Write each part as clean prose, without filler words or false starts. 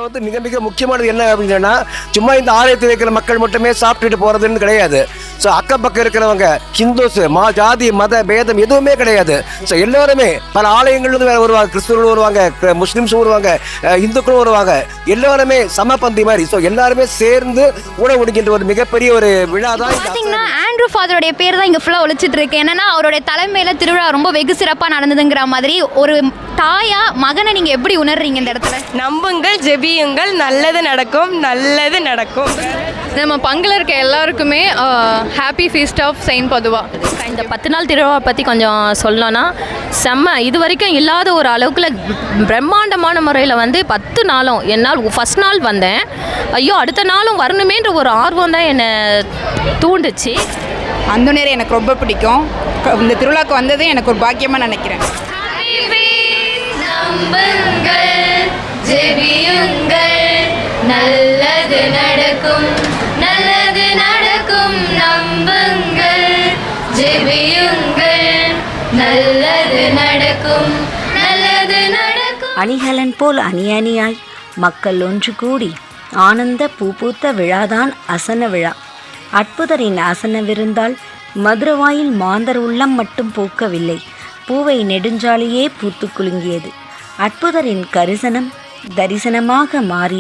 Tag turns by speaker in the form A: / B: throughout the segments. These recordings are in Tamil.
A: வந்து மிக மிக முக்கியமானது என்ன அப்படின்னா, சும்மா இந்த ஆலயத்தில் இருக்கிற மக்கள் மட்டுமே சாப்பிட்டுட்டு போறதுன்னு கிடையாது. ஸோ அக்கம் பக்கம் இருக்கிறவங்க ஹிந்துஸ் ஜாதி மத பேதம் எதுவுமே கிடையாது. ஸோ எல்லாருமே பல ஆலயங்கள்லேருந்து வேற வருவாங்க, கிறிஸ்துவர்களும் வருவாங்க, முஸ்லிம்ஸும் வருவாங்க, இந்துக்களும் வருவாங்க, எல்லாருமே சமபந்தி மாதிரி. ஸோ எல்லாருமே சேர்ந்து உணவு முடிக்கின்ற ஒரு மிகப்பெரிய ஒரு விழா தான்.
B: பார்த்தீங்கன்னா ஆண்ட்ரூ ஃபாதருடைய பேர் தான் இங்கே ஃபுல்லாக ஒழிச்சிட்டு இருக்கு. என்னன்னா அவருடைய தலைமையில் திருவிழா ரொம்ப வெகு சிறப்பாக நடந்ததுங்கிற மாதிரி. ஒரு தாயா மகனை நீங்கள் எப்படி உணர்றீங்க இந்த இடத்துல?
C: நம்புங்கள், ஜெபியுங்கள், நல்லது நடக்கும், நல்லது நடக்கும்.
D: நம்ம பங்கில் இருக்க எல்லாருக்குமே ஹாப்பி ஃபீஸ்ட் ஆஃப் செயின்ட் பதுவா.
E: இந்த 10 நாள் திருவிழா பற்றி கொஞ்சம் சொல்லணும்னா செம்ம, இது வரைக்கும் இல்லாத ஒரு அளவுக்குள்ள பிரம்மாண்டமான முறையில் வந்து 10 நாளும் என்னால் ஃபஸ்ட் நாள் வந்தேன், ஐயோ அடுத்த நாளும் வரணுமேன்ற ஒரு ஆர்வம் தான் என்னை தூண்டுச்சு.
F: அந்தோனியரை எனக்கு ரொம்ப பிடிக்கும். இந்த திருவிழாவுக்கு வந்ததே எனக்கு ஒரு பாக்கியமாக நினைக்கிறேன்.
B: நல்லது நடக்கும், நல்லது நடக்கும், நம்புங்கள், ஜெபியுங்கள், நல்லது நடக்கும், நல்லது நடக்கும்.
G: அணிகலன் போல் அணியாய் மக்கள் ஒன்று கூடி ஆனந்த பூத்த விழாதான் அசன விழா. அற்புதரின் அசன விருந்தால் மதுரவாயில் மாந்தர் உள்ளம் மட்டும் பூக்கவில்லை, பூவை நெடுஞ்சாலையே பூத்து குலுங்கியது. அற்புதரின் கரிசனம் தரிசனமாக மாறி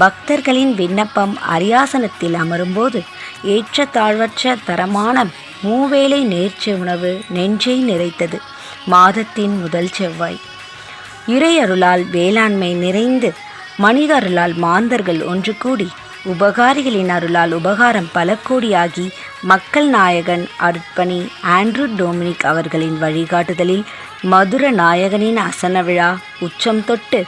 G: பக்தர்களின் விண்ணப்பம் அரியாசனத்தில் அமரும்போது ஏற்ற தாழ்வற்ற தரமான மூவேளை நேர்ச்சி உணவு நெஞ்சை நிறைத்தது. மாதத்தின் முதல் செவ்வாய் இறையருளால் வேளாண்மை நிறைந்து மனித அருளால் மாந்தர்கள் ஒன்று கூடி உபகாரிகளின் அருளால் உபகாரம் பல கோடியாகி மக்கள் நாயகன் அருட்பணி ஆண்ட்ரூ டொமினிக் அவர்களின் வழிகாட்டுதலில் மதுர நாயகனின் அசன விழா உச்சம் தொட்டு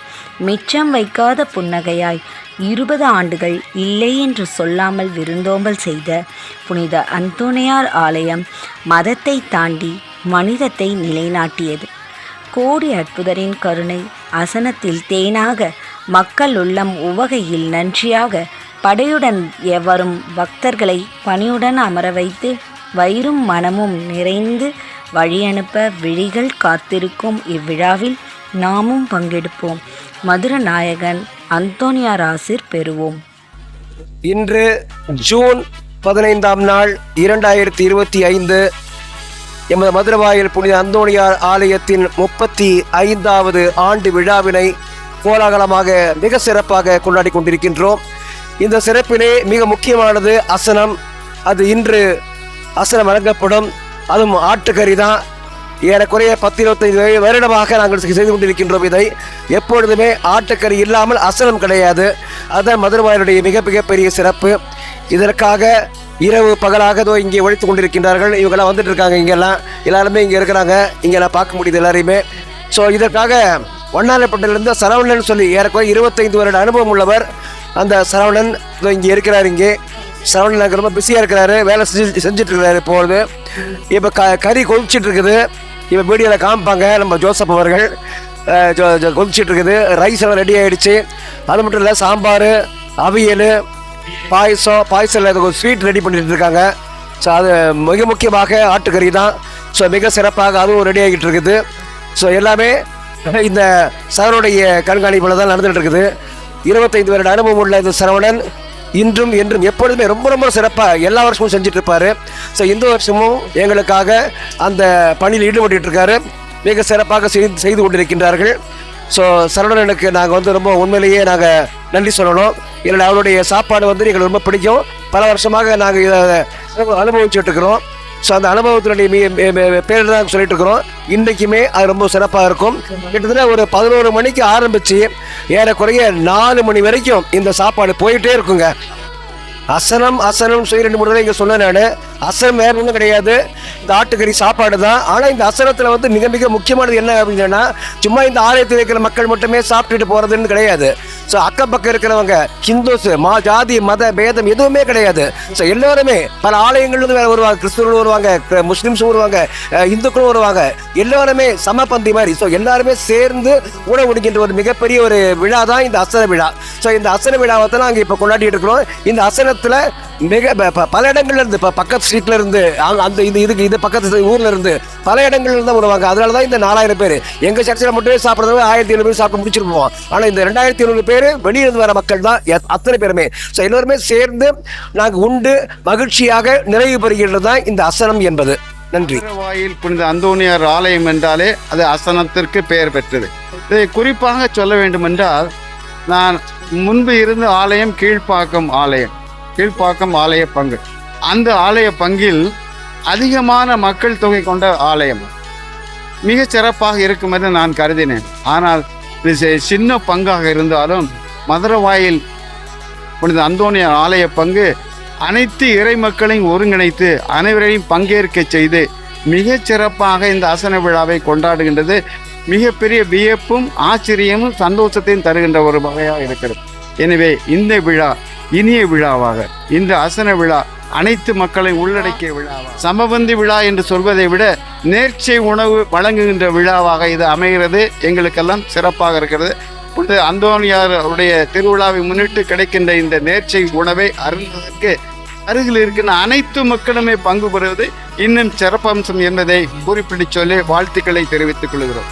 G: மிச்சம் வைக்காத புன்னகையாய் 20 ஆண்டுகள் இல்லை என்று சொல்லாமல் விருந்தோம்பல் செய்த புனித அந்தோனியார் ஆலயம் மதத்தை தாண்டி மனிதத்தை நிலைநாட்டியது. கோடி அற்புதரின் கருணை அசனத்தில் தேனாக மக்கள் உள்ளம் உவகையில் நன்றியாக படையுடன் வரும் பக்தர்களை பணியுடன் அமர வைத்து வயிறும் மனமும் நிறைந்து வழியனுப்ப விழிகள் காத்திருக்கும் இவ்விழாவில் நாமும் பங்கெடுப்போம். மதுர நாயகன் அந்தோனியார் ஆசிர் பெறுவோம்.
A: இன்று ஜூன் 15ஆம் நாள் 2025 எமது மதுரவாயில் புனித அந்தோனியார் ஆலயத்தின் 35வது ஆண்டு விழாவினை கோலாகலமாக மிக சிறப்பாக கொண்டாடி கொண்டிருக்கின்றோம். இந்த சிறப்பிலே மிக முக்கியமானது அசனம். அது இன்று அசனம் வழங்கப்படும். அதுவும் ஆட்டுக்கறி தான். ஏறக்குறைய 10-25 வருடமாக நாங்கள் செய்து கொண்டிருக்கின்றோம். இதை எப்பொழுதுமே ஆட்டுக்கறி இல்லாமல் அசனம் கிடையாது. அதுதான் மதுரவாயிலுடைய மிகப்பெரிய சிறப்பு. இதற்காக இரவு பகலாக இங்கே உழைத்து கொண்டிருக்கின்றார்கள். இவங்கெல்லாம் வந்துட்டு இருக்காங்க. இங்கெல்லாம் எல்லாருமே இங்கே இருக்கிறாங்க. இங்கெல்லாம் பார்க்க முடியுது எல்லாரையுமே. ஸோ இதற்காக வண்ணாரப்பட்டிலிருந்து சரவணன் சொல்லி ஏறக்குறைய 25 வருட அனுபவம் உள்ளவர் அந்த சரவணன் இங்கே இருக்கிறார். இங்கே சரவணன் அங்கே ரொம்ப பிஸியாக இருக்கிறாரு, வேலை செஞ்சுட்டு இருக்கிறாரு. இப்பொழுது இப்போ கறி கொதிச்சிட்டு இருக்குது. இப்போ வீடியோவில் காமிப்பாங்க நம்ம ஜோசப் அவர்கள். கொதிச்சிட்டு இருக்குது. ரைஸ் எல்லாம் ரெடி ஆகிடுச்சு. அது மட்டும் இல்லை, சாம்பார், அவியல், பாயசம் ஒரு ஸ்வீட் ரெடி பண்ணிட்டு இருக்காங்க. ஸோ அது மிக முக்கியமாக ஆட்டுக்கறி தான். ஸோ மிக சிறப்பாக அதுவும் ரெடி ஆகிட்டு இருக்குது. ஸோ எல்லாமே இந்த சரவணுடைய கண்காணிப்பில் தான் நடந்துகிட்டு இருக்குது. 25 வருட அனுபவம் உள்ள இந்த சரவணன் இன்றும் என்றும் எப்பொழுதுமே ரொம்ப சிறப்பாக எல்லா வருஷமும் செஞ்சுட்டு இருப்பார். ஸோ இந்த வருஷமும் எங்களுக்காக அந்த பணியில் ஈடுபட்டு இருக்காரு. மிக சிறப்பாக செய்து கொண்டிருக்கின்றார்கள். ஸோ சரவணனுக்கு நாங்கள் வந்து ரொம்ப உண்மையிலேயே நாங்கள் நன்றி சொல்லணும். என்னோட அவருடைய சாப்பாடு வந்து எங்களுக்கு ரொம்ப பிடிக்கும். பல வருஷமாக நாங்கள் இதை அனுபவிச்சுட்டு இருக்கிறோம். ஸோ அந்த அனுபவத்தினுடைய பேர் தான் சொல்லிட்டு இருக்கிறோம். இன்றைக்குமே அது ரொம்ப சிறப்பாக இருக்கும். கிட்டத்தட்ட ஒரு 11 மணிக்கு ஆரம்பித்து ஏறக்குறைய 4 மணி வரைக்கும் இந்த சாப்பாடு போயிட்டே இருக்குங்க. அசனம் சொல்லி 2-3 தடவை இங்கே சொன்னேன் நான். அசனம் வேறு ஒன்றும் கிடையாது, இந்த ஆட்டுக்கறி சாப்பாடு தான். ஆனால் இந்த அசனத்தில் வந்து மிக முக்கியமானது என்ன அப்படின்னா, சும்மா இந்த ஆலயத்தில் இருக்கிற மக்கள் மட்டுமே சாப்பிட்டுட்டு போகிறதுன்னு கிடையாது. ஸோ அக்கம் பக்கம் இருக்கிறவங்க ஹிந்துஸ் ஜாதி மத பேதம் எதுவுமே கிடையாது. ஸோ எல்லாருமே பல ஆலயங்கள்லேருந்து வேறு வருவாங்க, கிறிஸ்துவர்களும் வருவாங்க, முஸ்லிம்ஸும் வருவாங்க, இந்துக்களும் வருவாங்க, எல்லாருமே சமபந்தி மாதிரி. ஸோ எல்லாருமே சேர்ந்து உணவு முடிக்கின்ற ஒரு மிகப்பெரிய ஒரு விழா தான் இந்த அசன விழா. ஸோ இந்த அசன விழாவை தான் நாங்கள் இப்போ கொண்டாடிட்டு இருக்கிறோம். இந்த அசனத்தில் மிக பல இடங்கள்ல இருந்து இப்போ பக்கத்து ஸ்ட்ரீட்ல இருந்து அந்த இது பக்கத்து ஊர்ல இருந்து பல இடங்கள்ல இருந்து வருவாங்க. அதனால தான் இந்த 4000 பேர். எங்க சர்ச்சில் மட்டுமே சாப்பிட்றது 1500 பேர் சாப்பிட்டு முடிச்சிருப்போம். ஆனா இந்த 2500 பேர் வெளியிருந்து வர மக்கள் தான் அத்தனை பேருமே. ஸோ எல்லோருமே சேர்ந்து நாங்கள் உண்டு மகிழ்ச்சியாக நிறைவு பெறுகிறது தான் இந்த அசனம் என்பது. நன்றி.
H: மதுரவாயில் புனித அந்தோனியார் ஆலயம் என்றாலே அது அசனத்திற்கு பெயர் பெற்றது. இதை குறிப்பாக சொல்ல வேண்டும் என்றால், நான் முன்பு இருந்த ஆலயம் கீழ்ப்பாக்கம் ஆலய பங்கு. அந்த ஆலய பங்கில் அதிகமான மக்கள் தொகை கொண்ட ஆலயம் மிக சிறப்பாக இருக்கும் என்று நான் கருதினேன். ஆனால் இது சின்ன பங்காக இருந்தாலும் மதுரவாயில் புனித அந்தோனியார் ஆலய பங்கு அனைத்து இறை மக்களையும் ஒருங்கிணைத்து அனைவரையும் பங்கேற்க செய்து மிக சிறப்பாக இந்த அசன விழாவை கொண்டாடுகின்றது. மிகப்பெரிய வியப்பும் ஆச்சரியமும் சந்தோஷத்தையும் தருகின்ற ஒரு வகையாக இருக்கிறது. எனவே இந்த விழா இனிய விழாவாக, இந்த அசன விழா அனைத்து மக்களை உள்ளடக்கிய விழாவாக, சமபந்தி விழா என்று சொல்வதை விட நேர்ச்சை உணவு வழங்குகின்ற விழாவாக இது அமைகிறது. எங்களுக்கெல்லாம் சிறப்பாக இருக்கிறது. புனித அந்தோனியாருடைய திருவிழாவை முன்னிட்டு கிடைக்கின்ற இந்த நேர்ச்சை உணவை அருந்துவதற்கு அருகில் இருக்கின்ற அனைத்து மக்களுமே பங்கு பெறுவது இன்னும் சிறப்பம்சம் என்பதை குறிப்பிட்டு சொல்லி வாழ்த்துக்களை தெரிவித்துக் கொள்கிறோம்.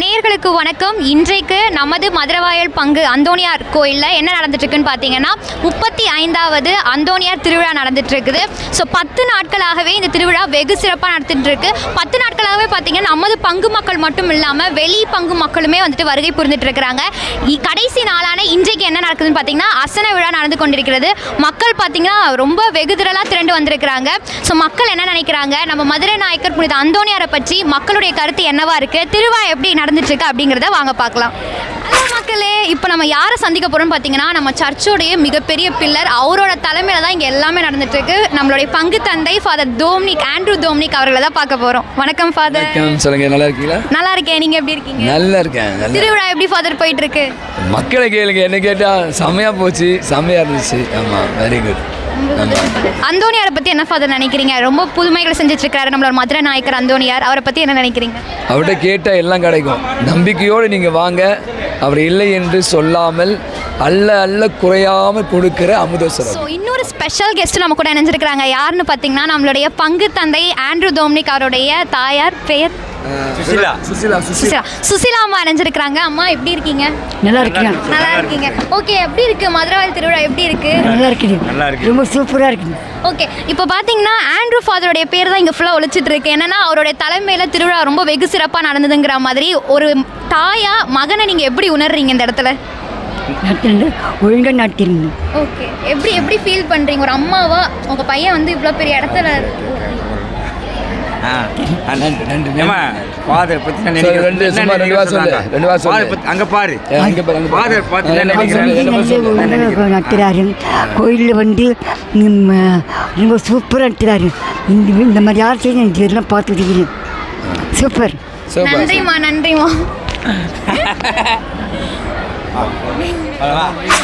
B: நேயர்களுக்கு வணக்கம். இன்றைக்கு நமது மதுரவாயல் பங்கு அந்தோனியார் கோயிலில் என்ன நடந்துட்டுருக்குன்னு பார்த்தீங்கன்னா 35வது அந்தோனியார் திருவிழா நடந்துட்டுருக்குது. ஸோ 10 நாட்களாகவே இந்த திருவிழா வெகு சிறப்பாக நடந்துட்டுருக்கு. 10 நாட்களாகவே பார்த்தீங்கன்னா நமது பங்கு மக்கள் மட்டும் இல்லாமல் வெளி பங்கு மக்களுமே வந்துட்டு வருகை புரிந்துட்டு இருக்கிறாங்க. கடைசி நாளான இன்றைக்கு என்ன நடக்குதுன்னு பார்த்தீங்கன்னா அசன விழா நடந்து கொண்டிருக்கிறது. மக்கள் பார்த்தீங்கன்னா ரொம்ப வெகு திரளாக திரண்டு வந்திருக்கிறாங்க. ஸோ மக்கள் என்ன நினைக்கிறாங்க, நம்ம மதுரை நாயக்கர் புனித அந்தோனியாரை பற்றி மக்களுடைய கருத்து என்னவா இருக்குது, திருவிழா எப்படி நடந்துட்டு இருக்கு அப்படிங்கிறத வாங்க பார்க்கலாம். ஹலோ மக்களே, இப்போ நம்ம யாரை சந்திக்க போறோம்னு பார்த்தீங்கன்னா நம்ம சர்ச்சோடைய மிகப்பெரிய பில்லர், அவரோட தலைமையில தான் இங்கே எல்லாமே நடந்துட்டு இருக்கு. நம்மளுடைய பங்கு தந்தை ஃபாதர் ஆண்ட்ரூ டோம்னிக் அவர்களை தான் பார்க்க போறோம். வணக்கம் ஃபாதர்.
I: சொல்லுங்க, நல்லா இருக்கீங்களா?
B: நல்லா இருக்கேன், நீங்க எப்படி இருக்கீங்க?
I: நல்லா இருக்கேன்.
B: திருவிழா எப்படி ஃபாதர் போயிட்டு இருக்கு?
I: மக்களை கேளுங்க, என்ன கேட்டா செம்மையா போச்சு, செம்மையா இருந்துச்சு. ஆமா, வெரி குட்.
B: அந்தோனியாரை பத்தி என்ன ஃபாதர் நினைக்கிறீங்க? ரொம்ப புதுமைகளை செஞ்சுட்டு இருக்காரு நம்மளோட மதுரை நாயக்கர் அந்தோனியார். அவரை பத்தி என்ன நினைக்கிறீங்க?
I: அவர்கிட்ட கேட்டால் எல்லாம் கிடைக்கும். நம்பிக்கையோடு நீங்கள் வாங்க. அவர் இல்லை என்று சொல்லாமல் அல்ல குறையாமல் கொடுக்கிற அமுதோசரம்.
B: ஸோ இன்னொரு ஸ்பெஷல் கெஸ்ட் நம்ம கூட இணைஞ்சிருக்கிறாங்க. யாருன்னு பார்த்தீங்கன்னா நம்மளுடைய பங்கு தந்தை ஆண்ட்ரூ டோம்னிக் அவருடைய தாயார் பெயர் சுசிலா அம்மா இணைஞ்சிருக்கிறாங்க. அம்மா எப்படி இருக்கீங்க?
J: நல்லா இருக்கீங்க.
B: நல்லா இருக்கீங்க. ஓகே, எப்படி இருக்கு மதுரவாயல் திருவிழா? எப்படி இருக்கு?
J: நல்லா இருக்குது, ரொம்ப சூப்பராக இருக்குது.
B: ஓகே, இப்போ பார்த்தீங்கன்னா ஆண்ட்ரூ ஃபாதருடைய பேர் தான் இங்கே ஃபுல்லாக ஒழிச்சிட்டு இருக்கு. என்னன்னா அவருடைய தலைமையில் திருவிழா ரொம்ப வெகு சிறப்பாக நடந்ததுங்கிற மாதிரி ஒரு தாயா மகனை நீங்கள் எப்படி உணர்றீங்க இந்த இடத்துல?
J: ஒழுங்காக நடத்திருங்க.
B: ஓகே, எப்படி ஃபீல் பண்ணுறீங்க ஒரு அம்மாவா? உங்கள் பையன் வந்து இவ்வளோ பெரிய இடத்துல
J: நடத்துறாரு. கோயிலில் வந்து ரொம்ப சூப்பராக நடத்துறாரு. இந்த மாதிரி யார் செய்ய இதெல்லாம் பார்த்துட்டு சூப்பர்.
B: நன்றிம்மா.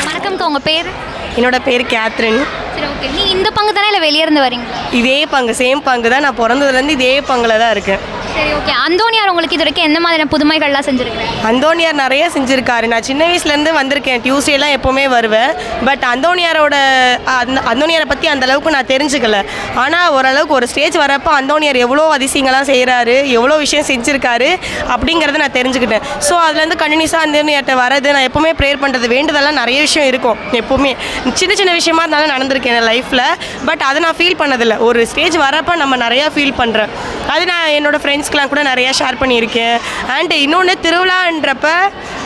B: வணக்கம்க்கா, உங்கள் பேர்?
C: என்னோட பேர் கேத்ரின்.
B: சரி, ஓகே. நீ இந்த பங்கு தானே இல்லை வெளியே இருந்து வரீங்க?
C: இதே பங்கு, சேம் பங்கு தான். நான் பிறந்ததுலேருந்து இதே பங்கில் தான் இருக்கேன்.
B: சரி, ஓகே. அந்தோனியார் உங்களுக்கு இது வரைக்கும் எந்த மாதிரியான புதுமைகள்லாம் செஞ்சுருக்கேன்?
C: அந்தோனியார் நிறைய செஞ்சுருக்காரு. நான் சின்ன வயசுலேருந்து வந்திருக்கேன், டியூஸ்டேலாம் எப்போவுமே வருவேன். பட் அந்தோனியாரை பற்றி அந்தளவுக்கு நான் தெரிஞ்சுக்கல. ஆனால் ஓரளவுக்கு ஒரு ஸ்டேஜ் வரப்போ அந்தோனியார் எவ்வளோ அதிசயங்கள்லாம் செய்கிறாரு, எவ்வளோ விஷயம் செஞ்சுருக்காரு அப்படிங்கிறத நான் தெரிஞ்சுக்கிட்டேன். ஸோ அதுலேருந்து கண்டினியூஸாக அந்தோனியார்ட்ட வரது, நான் எப்போவுமே ப்ரேயர் பண்ணுறது, வேண்டுதெல்லாம் நிறைய விஷயம் இருக்கும். எப்போவுமே சின்ன விஷயமா இருந்தாலும் நடந்திருக்கேன் என் லைஃப்பில். பட் அதை நான் ஃபீல் பண்ணதில்லை. ஒரு ஸ்டேஜ் வரப்போ நம்ம நிறையா ஃபீல் பண்ணுறேன். அது நான் என்னோடய ஃப்ரெண்ட்ஸ்க்கெலாம் கூட நிறையா ஷேர் பண்ணியிருக்கேன். அண்டு இன்னொன்று, திருவிழான்றப்ப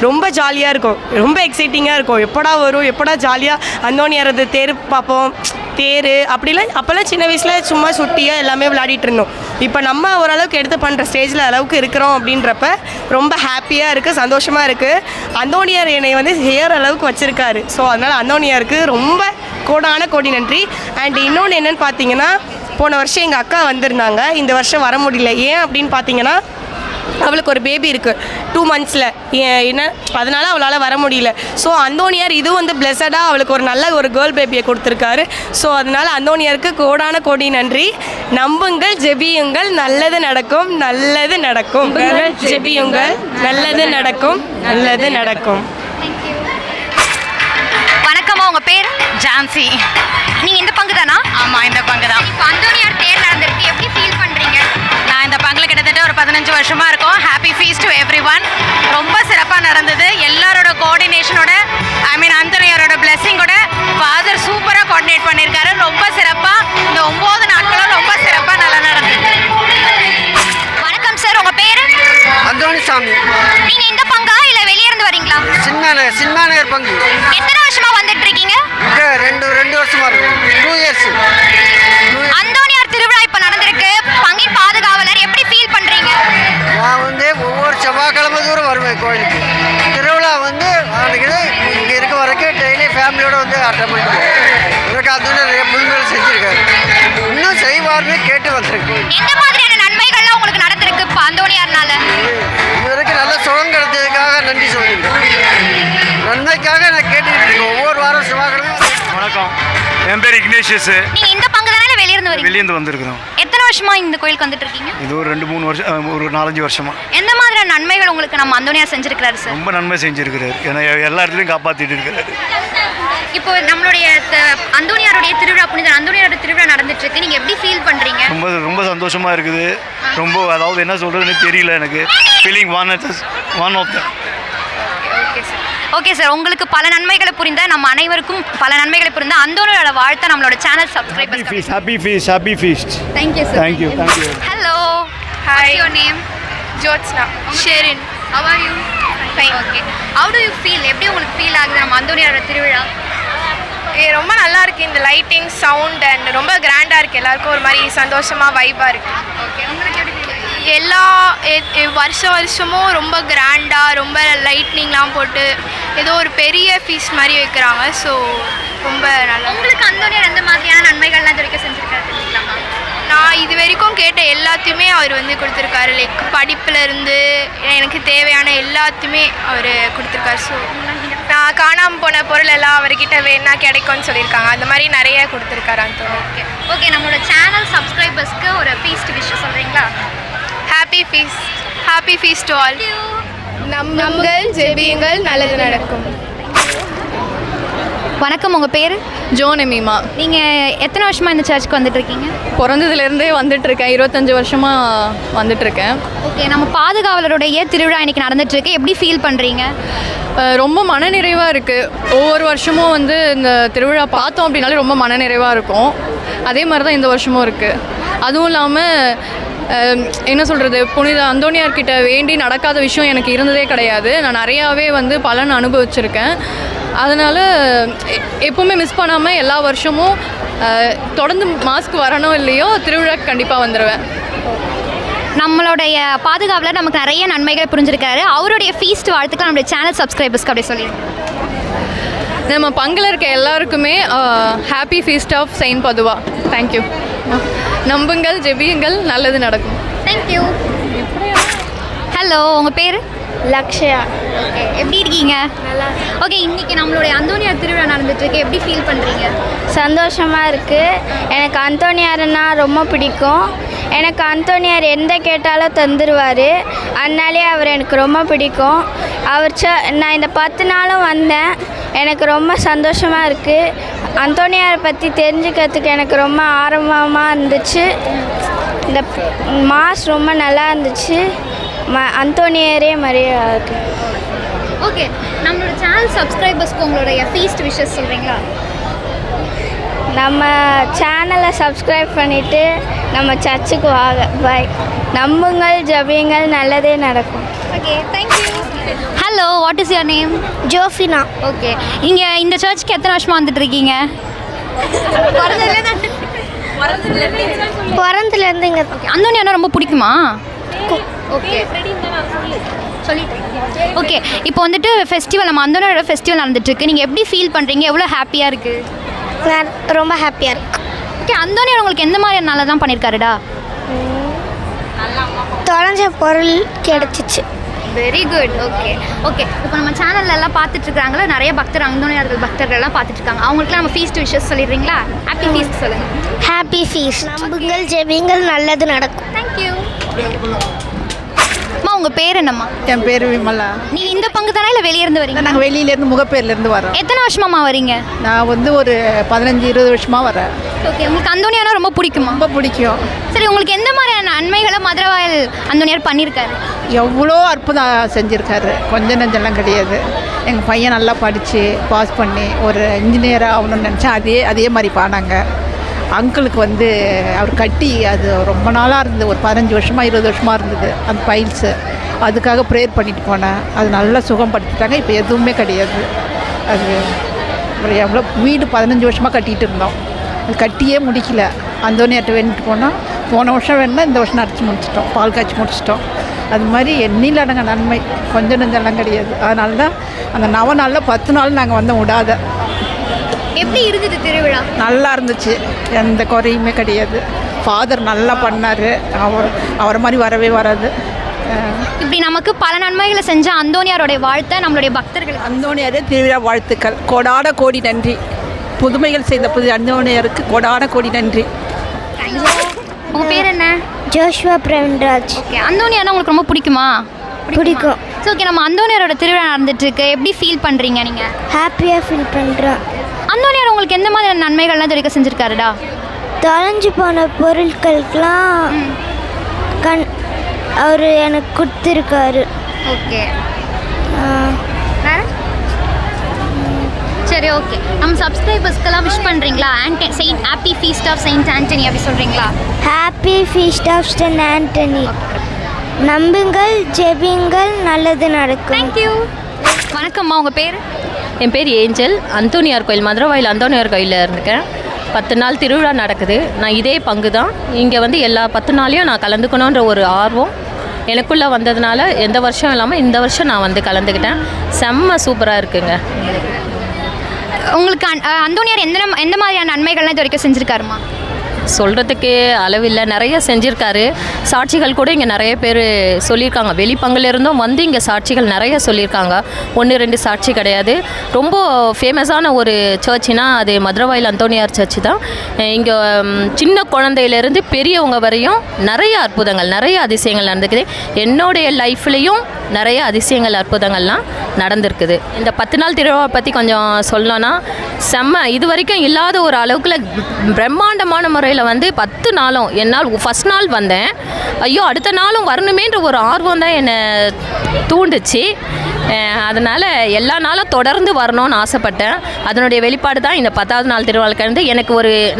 C: ரொம்ப ஜாலியாக இருக்கும், ரொம்ப எக்ஸைட்டிங்காக இருக்கும். எப்படா வரும், எப்படா ஜாலியாக அந்தோனியாரது தேர் பார்ப்போம், தேர் அப்படிலாம். அப்போல்லாம் சின்ன வயசில் சும்மா சுட்டியாக எல்லாமே விளையாடிட்டு இருந்தோம். இப்போ நம்ம ஓரளவுக்கு எடுத்து பண்ணுற ஸ்டேஜில் அளவுக்கு இருக்கிறோம் அப்படின்றப்ப ரொம்ப ஹாப்பியாக இருக்குது, சந்தோஷமாக இருக்குது. அந்தோனியார் என்னை வந்து செய்கிற அளவுக்கு வச்சுருக்காரு. ஸோ அதனால் அந்தோனியாருக்கு ரொம்ப கோடி நன்றி. அண்ட் இன்னொன்று என்னென்னு பார்த்தீங்கன்னா, போன வருஷம் எங்கள் அக்கா வந்திருந்தாங்க, இந்த வருஷம் வர முடியல. ஏன் அப்படின்னு பார்த்தீங்கன்னா அவளுக்கு ஒரு பேபி இருக்குது 2 monthஸில் என்ன அதனால் அவளால் வர முடியல. ஸோ அந்தோணியார் இதுவும் வந்து பிளெஸடாக அவளுக்கு ஒரு நல்ல ஒரு கேர்ள் பேபியை கொடுத்துருக்காரு. ஸோ அதனால் அந்தோணியாருக்கு கோடான கோடி நன்றி. நம்புங்கள் ஜெபியுங்கள் நல்லது நடக்கும், நல்லது நடக்கும். ஜெபியுங்கள் நல்லது நடக்கும், நல்லது நடக்கும்.
B: வணக்கம்மா, உங்கள் பேர்?
K: ஜான்சி.
B: நீங்கள் இந்த பங்கு தானா?
K: ஆமாம், இந்த பங்கு தான்.
B: இப்போ அந்தோணியார் தேர் நடந்திருக்கு, எப்படி ஃபீல் பண்ணுறீங்க?
K: நான் இந்த பங்கில் கிட்டத்தட்ட ஒரு 15 வருஷமாக இருக்கோம். Happy feast to every one. ரொம்ப சிறப்பாக நடந்தது. எல்லாரோட கோஆர்டினேஷனோட, ஐ மீன் அந்தோணியாரோட பிளெஸிங்கோட ஃபாதர் சூப்பராக கோஆர்டினேட் பண்ணியிருக்காரு. ரொம்ப சிறப்பாக இந்த 9 நாட்களும் ரொம்ப சிறப்பாக நல்லா நடந்தது.
B: வணக்கம் சார், உங்கள் பேர்?
A: அந்தோணி சாமி.
B: நீங்கள் இந்த பங்கா இல்லை வெளியே இருந்து வரீங்களா?
A: சின்மாநகர் பங்கு.
B: எத்தனை வருஷமா வந்துட்டு இருக்கீங்க?
A: ரெண்டு வருஷமா இருக்கு. 2 years.
B: அந்தோணியார் திருவிழா இப்போ நடந்திருக்கு, பங்கின் பாதுகாவலர், எப்படி ஃபீல் பண்ணுறீங்க?
A: நான் வந்து ஒவ்வொரு செவ்வாய்க்கிழமை தூரம் வருவேன் கோயிலுக்கு. திருவிழா வந்து இங்கே இருக்க வரைக்கும் டெய்லி ஃபேமிலியோடு வந்து அட்டன் பண்ணிட்டு எனக்கு அது நிறைய புதுமைகள் செஞ்சுருக்காரு. இன்னும் செய்வார்னு கேட்டு வந்திருக்கேன்.
B: எந்த மாதிரியான நன்மைகள்லாம் உங்களுக்கு நடந்திருக்கு இப்போ அந்தோணியார்னால?
A: இது வரைக்கும் நல்ல சுகம் கிடைச்சதுக்காக நன்றி சொல்லியிருக்கேன். நன்மைக்காக நான் கேட்டுக்கிட்டு இருக்கேன் ஒவ்வொரு வாரம் செவ்வாய்க்கிழமை.
L: வணக்கம், என் பேர் இக்னேஷியஸ்.
B: நீங்க இந்த பங்கு தானே வெளியிருந்து வரீங்க?
L: வெளியேந்து வந்திருக்கிறோம்.
B: எத்தனை வருஷமா இந்த கோயிலுக்கு வந்துட்டு இருக்கீங்க?
L: இது ஒரு 2-3 வருஷம், ஒரு 4-5 வருஷமா.
B: எந்த மாதிரியான நன்மைகள் உங்களுக்கு நம்ம அந்தோணியார் செஞ்சிருக்கிறாரு சார்?
L: ரொம்ப நன்மை செஞ்சிருக்கிறாரு. ஏன்னா எல்லா இடத்துலையும் காப்பாற்றிட்டு இருக்கிறாரு.
B: இப்போ நம்மளுடைய அந்தோணியாருடைய திருவிழா, புனித அந்தோணியாரோட திருவிழா நடந்துட்டு இருக்கு, நீங்க எப்படி ஃபீல் பண்றீங்க?
L: ரொம்ப ரொம்ப சந்தோஷமா இருக்குது. ரொம்ப அதாவது என்ன சொல்றதுன்னு தெரியல எனக்கு. Feeling one of the.
B: Okay sir, உங்களுக்கு பல நன்மைகளை புரிந்த நம்ம அனைவருக்கும் பல நன்மைகளை புரிந்த அந்தோணியாரோட வாழ்த்தை நம்மளோட channel subscribers.
L: Happy feast.
B: Thank you sir.
L: Thank you.
B: Hello.
C: Hi.
B: What's your name?
C: Jyotsna.
B: Sherin. How are you? Fine. Okay. How do you feel? எப்படி உங்களுக்கு ஃபீல் ஆகுது நம்ம அந்தோணியாரோட திருவிழா?
C: ரொம்ப நல்லா இருக்குது. இந்த லைட்டிங், சவுண்ட் அண்ட் ரொம்ப கிராண்டாக இருக்குது. எல்லாருக்கும் ஒரு மாதிரி சந்தோஷமாக வைப்பாக இருக்குது.
B: ஓகே, உங்களுக்கு எப்படி feel ஆகுது?
C: எல்லா வருஷமும் ரொம்ப கிராண்டாக, ரொம்ப லைட்னிங்லாம் போட்டு ஏதோ ஒரு பெரிய ஃபீஸ்ட் மாதிரி வைக்கிறாங்க. ஸோ ரொம்ப நல்லா.
B: உங்களுக்கு அந்தோணியார் எந்த மாதிரியான நன்மைகள்லாம் இது வரைக்கும் செஞ்சுருக்காரு தெரிஞ்சுக்கலாமா?
C: நான் இது வரைக்கும் கேட்ட எல்லாத்தையுமே அவர் வந்து கொடுத்துருக்காரு. லைக் படிப்புலேருந்து எனக்கு தேவையான எல்லாத்தையுமே அவர் கொடுத்துருக்காரு. ஸோ நான் காணாமல் போன பொருள் எல்லாம் அவர்கிட்ட வேணா கிடைக்கும்னு சொல்லியிருக்காங்க. அந்த மாதிரி நிறைய கொடுத்துருக்காரு அந்தோணி.
B: ஓகே, நம்மளோட சேனல் சப்ஸ்கிரைபர்ஸ்க்கு ஒரு ஃபீஸ்ட் விஷயம் சொல்கிறீங்களா?
C: Happy feast to all. நம்புங்கள் ஜெபியுங்கள் நல்லது நடக்கும்.
B: வணக்கம், உங்கள் பேர்?
D: ஜோனெமிமா.
B: நீங்கள் எத்தனை வருஷமாக இந்த சர்ச்சுக்கு வந்துட்டு இருக்கீங்க?
D: பிறந்ததுலேருந்தே வந்துட்டுருக்கேன். 25 வருஷமாக வந்துட்டுருக்கேன்.
B: ஓகே, நம்ம பாதுகாவலருடைய திருவிழா இன்னைக்கு நடந்துட்டு இருக்கு, எப்படி ஃபீல் பண்ணுறீங்க?
D: ரொம்ப மனநிறைவாக இருக்குது. ஒவ்வொரு வருஷமும் வந்து இந்த திருவிழா பார்த்தோம் அப்படின்னாலே ரொம்ப மனநிறைவாக இருக்கும். அதே மாதிரி தான் இந்த வருஷமும் இருக்குது. அதுவும் இல்லாமல் என்ன சொல்கிறது, புனித அந்தோணியார்கிட்ட வேண்டி நடக்காத விஷயம் எனக்கு இருந்ததே கிடையாது. நான் நிறையாவே வந்து பலன் அனுபவிச்சிருக்கேன். அதனால் எப்போவுமே மிஸ் பண்ணாமல் எல்லா வருஷமும் தொடர்ந்து மாஸ்க் வரணும் இல்லையோ திருவிழாக்கு கண்டிப்பாக வந்துடுவேன்.
B: நம்மளுடைய பாதுகாவலர் நமக்கு நிறைய நன்மைகளை புரிஞ்சிருக்காரு. அவருடைய ஃபீஸ்ட் வாழ்த்துக்கள் நம்மளுடைய சேனல் சப்ஸ்கிரைபர்ஸ்க்கு அப்படியே சொல்லிடுங்க.
D: நம்ம பங்கில் இருக்க எல்லாருக்குமே ஹாப்பி ஃபீஸ்ட் ஆஃப் செயின்ட் பதுவா. தேங்க்யூ. நம்புங்கள் ஜெபியுங்கள் நல்லது நடக்கும்.
B: தேங்க்யூ. ஹலோ, உங்கள் பேர்?
C: லக்ஷயா.
B: ஓகே, எப்படி இருக்கீங்க?
C: நல்லா.
B: ஓகே, இன்றைக்கி நம்மளுடைய அந்தோணியார் திருவிழா நடந்துட்டுருக்கு, எப்படி ஃபீல் பண்ணுறீங்க?
C: சந்தோஷமாக இருக்குது. எனக்கு அந்தோணியார்னா ரொம்ப பிடிக்கும். எனக்கு அந்தோணியார் எந்த கேட்டாலும் தந்துடுவார். அதனாலே அவர் எனக்கு ரொம்ப பிடிக்கும். நான் இந்த 10 நாளும் வந்தேன். எனக்கு ரொம்ப சந்தோஷமாக இருக்குது. அந்தோணியாரை பற்றி தெரிஞ்சுக்கிறதுக்கு எனக்கு ரொம்ப ஆர்வமாக இருந்துச்சு. இந்த மாஸ் ரொம்ப நல்லா இருந்துச்சு. அந்தோணியாரே மாதிரியே இருக்குது.
B: ஓகே, நம்மளோட சேனல் சப்ஸ்கிரைபர்ஸ்க்கு உங்களுடைய ஃபீஸ்ட் விஷஸ் சொல்கிறீங்களா?
C: நம்ம சேனலை சப்ஸ்கிரைப் பண்ணிவிட்டு நம்ம சர்ச்சுக்கு வாங்க. பாய். நம்புங்கள் ஜபியுங்கள் நல்லதே நடக்கும்.
B: Okay, thank you. Hello, what is your name?
C: Jofina.
B: Okay, இங்கே இந்த சர்ச்சுக்கு எத்தனை வருஷமாக வந்துட்டு இருக்கீங்க?
C: பிறந்துலேருந்து இங்கே.
B: ஓகே, அந்தோணியார்னா ரொம்ப பிடிக்குமா? ஓகே, சொல்லிட்டு. ஓகே, இப்போ வந்துட்டு ஃபெஸ்டிவல், நம்ம அந்தோணியாரோட ஃபெஸ்டிவல் நடந்துட்டுருக்கு, நீங்கள் எப்படி ஃபீல் பண்ணுறீங்க? எவ்வளோ ஹாப்பியாக இருக்குது?
C: நான் ரொம்ப ஹாப்பியாக இருக்கு.
B: ஓகே, அந்தோணியார் உங்களுக்கு எந்த மாதிரி நல்லா தான் பண்ணியிருக்காருடா?
C: நல்லா
M: தொலைஞ்ச பொருள் கிடைச்சிச்சு.
B: Very good. Okay okay. இப்போ நம்ம சேனல்ல எல்லாம் பார்த்துட்டு இருக்காங்களா, நிறைய அந்தோனியார்கள் பக்தர்கள்லாம் பார்த்துட்டு இருக்காங்க. அவங்களுக்குலாம் நம்ம ஃபீஸ்ட் விஷஸ் சொல்லிடுறீங்களா? ஹாப்பி ஃபீஸ்ட் சொல்லுங்கள்.
M: Happy feast. நம்புங்கள், ஜெபிங்கள், நல்லது நடக்கும்.
B: தேங்க்யூ. அம்மா உங்கள் பேர் என்னம்மா?
F: என் பேர் விமலா.
B: நீ இந்த பங்கு தானே இல்லை வெளியே இருந்து வரீங்க?
F: நாங்கள் வெளியிலேருந்து முகப்பேர்லேருந்து வரோம்.
B: எத்தனை வருஷமாம்மா வரீங்க?
F: நான் வந்து ஒரு 15-20 வருஷமாக வரேன்.
B: ஓகே. உங்களுக்கு அந்தோனியார்னா ரொம்ப பிடிக்குமா?
F: ரொம்ப பிடிக்கும்.
B: சரி, உங்களுக்கு எந்த மாதிரியான நன்மைகளை மதுரவாயல் அந்தோனியார் பண்ணியிருக்காரு?
F: எவ்வளோ அற்புதம் செஞ்சுருக்காரு, கொஞ்சம் நெஞ்செல்லாம் கிடையாது. எங்கள் பையன் நல்லா படித்து பாஸ் பண்ணி ஒரு இன்ஜினியராக ஆகணும்னு நினச்சேன். அதே மாதிரி பானாங்க. அங்கிளுக்கு வந்து அவர் கட்டி அது ரொம்ப நாளாக இருந்தது, ஒரு 15 வருஷமாக 20 வருஷமாக இருந்தது அந்த பைல்ஸு. அதுக்காக ப்ரேயர் பண்ணிட்டு போனேன். அது நல்லா சுகப்படுத்திட்டாங்க. இப்போ எதுவுமே கிடையாது. அது ஒரு எவ்வளோ வீடு 15 வருஷமாக கட்டிகிட்டு இருந்தோம். அது கட்டியே முடிக்கல. அந்தோனியார்ட்ட வேண்டிட்டு போனால் போன வருஷம் வேணுன்னா இந்த வருஷம் அரைச்சி முடிச்சிட்டோம், பால் காய்ச்சி முடிச்சிட்டோம். அது மாதிரி எண்ணில் அடங்க நன்மை, கொஞ்சம் நெஞ்செல்லாம் கிடையாது. அதனால தான் அந்த 9 நாளில் 10 நாள் நாங்கள் வந்து விடாத.
B: எப்படி இருந்தது திருவிழா?
F: நல்லா இருந்துச்சு, எந்த குறையுமே கிடையாது. ஃபாதர் நல்லா பண்ணார். அவரை மாதிரி வரவே வராது.
B: இப்படி நமக்கு பல நன்மைகளை செஞ்ச அந்தோனியாருடைய வாழ்த்தை நம்மளுடைய பக்தர்களுக்கு.
F: அந்தோனியாரே திருவிழா வாழ்த்துக்கள். கோடான கோடி நன்றி. புதுமைகள் செய்த அந்தோனியாருக்கு கோடான கோடி நன்றி.
B: உங்கள் பேர் என்ன?
M: ஜோஷ்வா பிரவீன்ராஜ்.
B: ஓகே. அந்தோனியார்னா உங்களுக்கு ரொம்ப பிடிக்குமா?
M: பிடிக்கும்.
B: ஸோ ஓகே, நம்ம அந்தோனியாரோட திருவிழா நடந்துட்டுருக்கு. எப்படி ஃபீல் பண்ணுறீங்க நீங்கள்?
M: ஹாப்பியாக ஃபீல் பண்ணுறோம்.
B: அந்தோனியார் உங்களுக்கு எந்த மாதிரியான நன்மைகள்லாம் இது வரைக்கும் செஞ்சுருக்காருடா?
M: தொலைஞ்சு போன பொருட்களுக்கெலாம் அவர் எனக்கு கொடுத்துருக்காரு.
B: ஓகே. சரி, ஓகே. நம்ம சப்ஸ்கிரைபர்ஸ்க்கெல்லாம் விஷ் பண்ணுறீங்களா? Saint happy feast of saint Antony அப்படி சொல்கிறீங்களா?
M: Happy feast of saint Antony. நம்புங்கள், ஜெபிங்கள், நல்லது நடக்கும்.
B: தேங்க்யூ. வணக்கம்மா, உங்கள் பேர்?
E: என் பேர் ஏஞ்சல். அந்தோனியார் கோயில், மதுரவாயில் அந்தோனியார் கோயிலில் இருந்துக்கேன். 10 நாள் திருவிழா நடக்குது. நான் இதே பங்கு தான். இங்கே வந்து எல்லா 10 நாளையும் நான் கலந்துக்கணுன்ற ஒரு ஆர்வம் எனக்குள்ளே வந்ததுனால எந்த வருஷம் இல்லாமல் இந்த வருஷம் நான் வந்து கலந்துக்கிட்டேன். செம்ம சூப்பராக இருக்குங்க.
B: உங்களுக்கு அந்தோனியார் எந்த மாதிரியான நன்மைகள்லாம் இது வரைக்கும் செஞ்சுருக்காருமா?
E: சொல்கிறதுக்கு அளவில்லை, நிறைய செஞ்சுருக்காரு. சாட்சிகள் கூட இங்கே நிறைய பேர் சொல்லியிருக்காங்க. வெளிப்பங்குலேருந்தும் வந்து இங்கே சாட்சிகள் நிறைய சொல்லியிருக்காங்க. 1-2 சாட்சி கிடையாது. ரொம்ப ஃபேமஸான ஒரு சர்ச்சுனா அது மதுரவாயில் அந்தோனியார் சர்ச்சு தான். இங்கே சின்ன குழந்தையிலேருந்து பெரியவங்க வரையும் நிறைய அற்புதங்கள், நிறைய அதிசயங்கள் நடந்துக்குது. என்னுடைய லைஃப்லேயும் நிறைய அதிசயங்கள், அற்புதங்கள்லாம் நடந்திருக்குது. இந்த 10 நாள் திருவிழா பற்றி கொஞ்சம் சொல்லணும்னா செம்ம, இது வரைக்கும் இல்லாத ஒரு அளவுக்குள்ள பிரம்மாண்டமான முறையில் வந்து 10 நாளும் என்னால் ஃபஸ்ட் நாள் வந்தேன். ஐயோ அடுத்த நாளும் வரணுமேன்ற ஒரு ஆர்வம் தான் என்னை தூண்டுச்சு. அதனால் எல்லா நாளும் தொடர்ந்து வரணும்னு ஆசைப்பட்டேன். அதனுடைய வெளிப்பாடு தான் இந்த 10ஆவது நாள் திருவிழாவுக்கு எனக்கு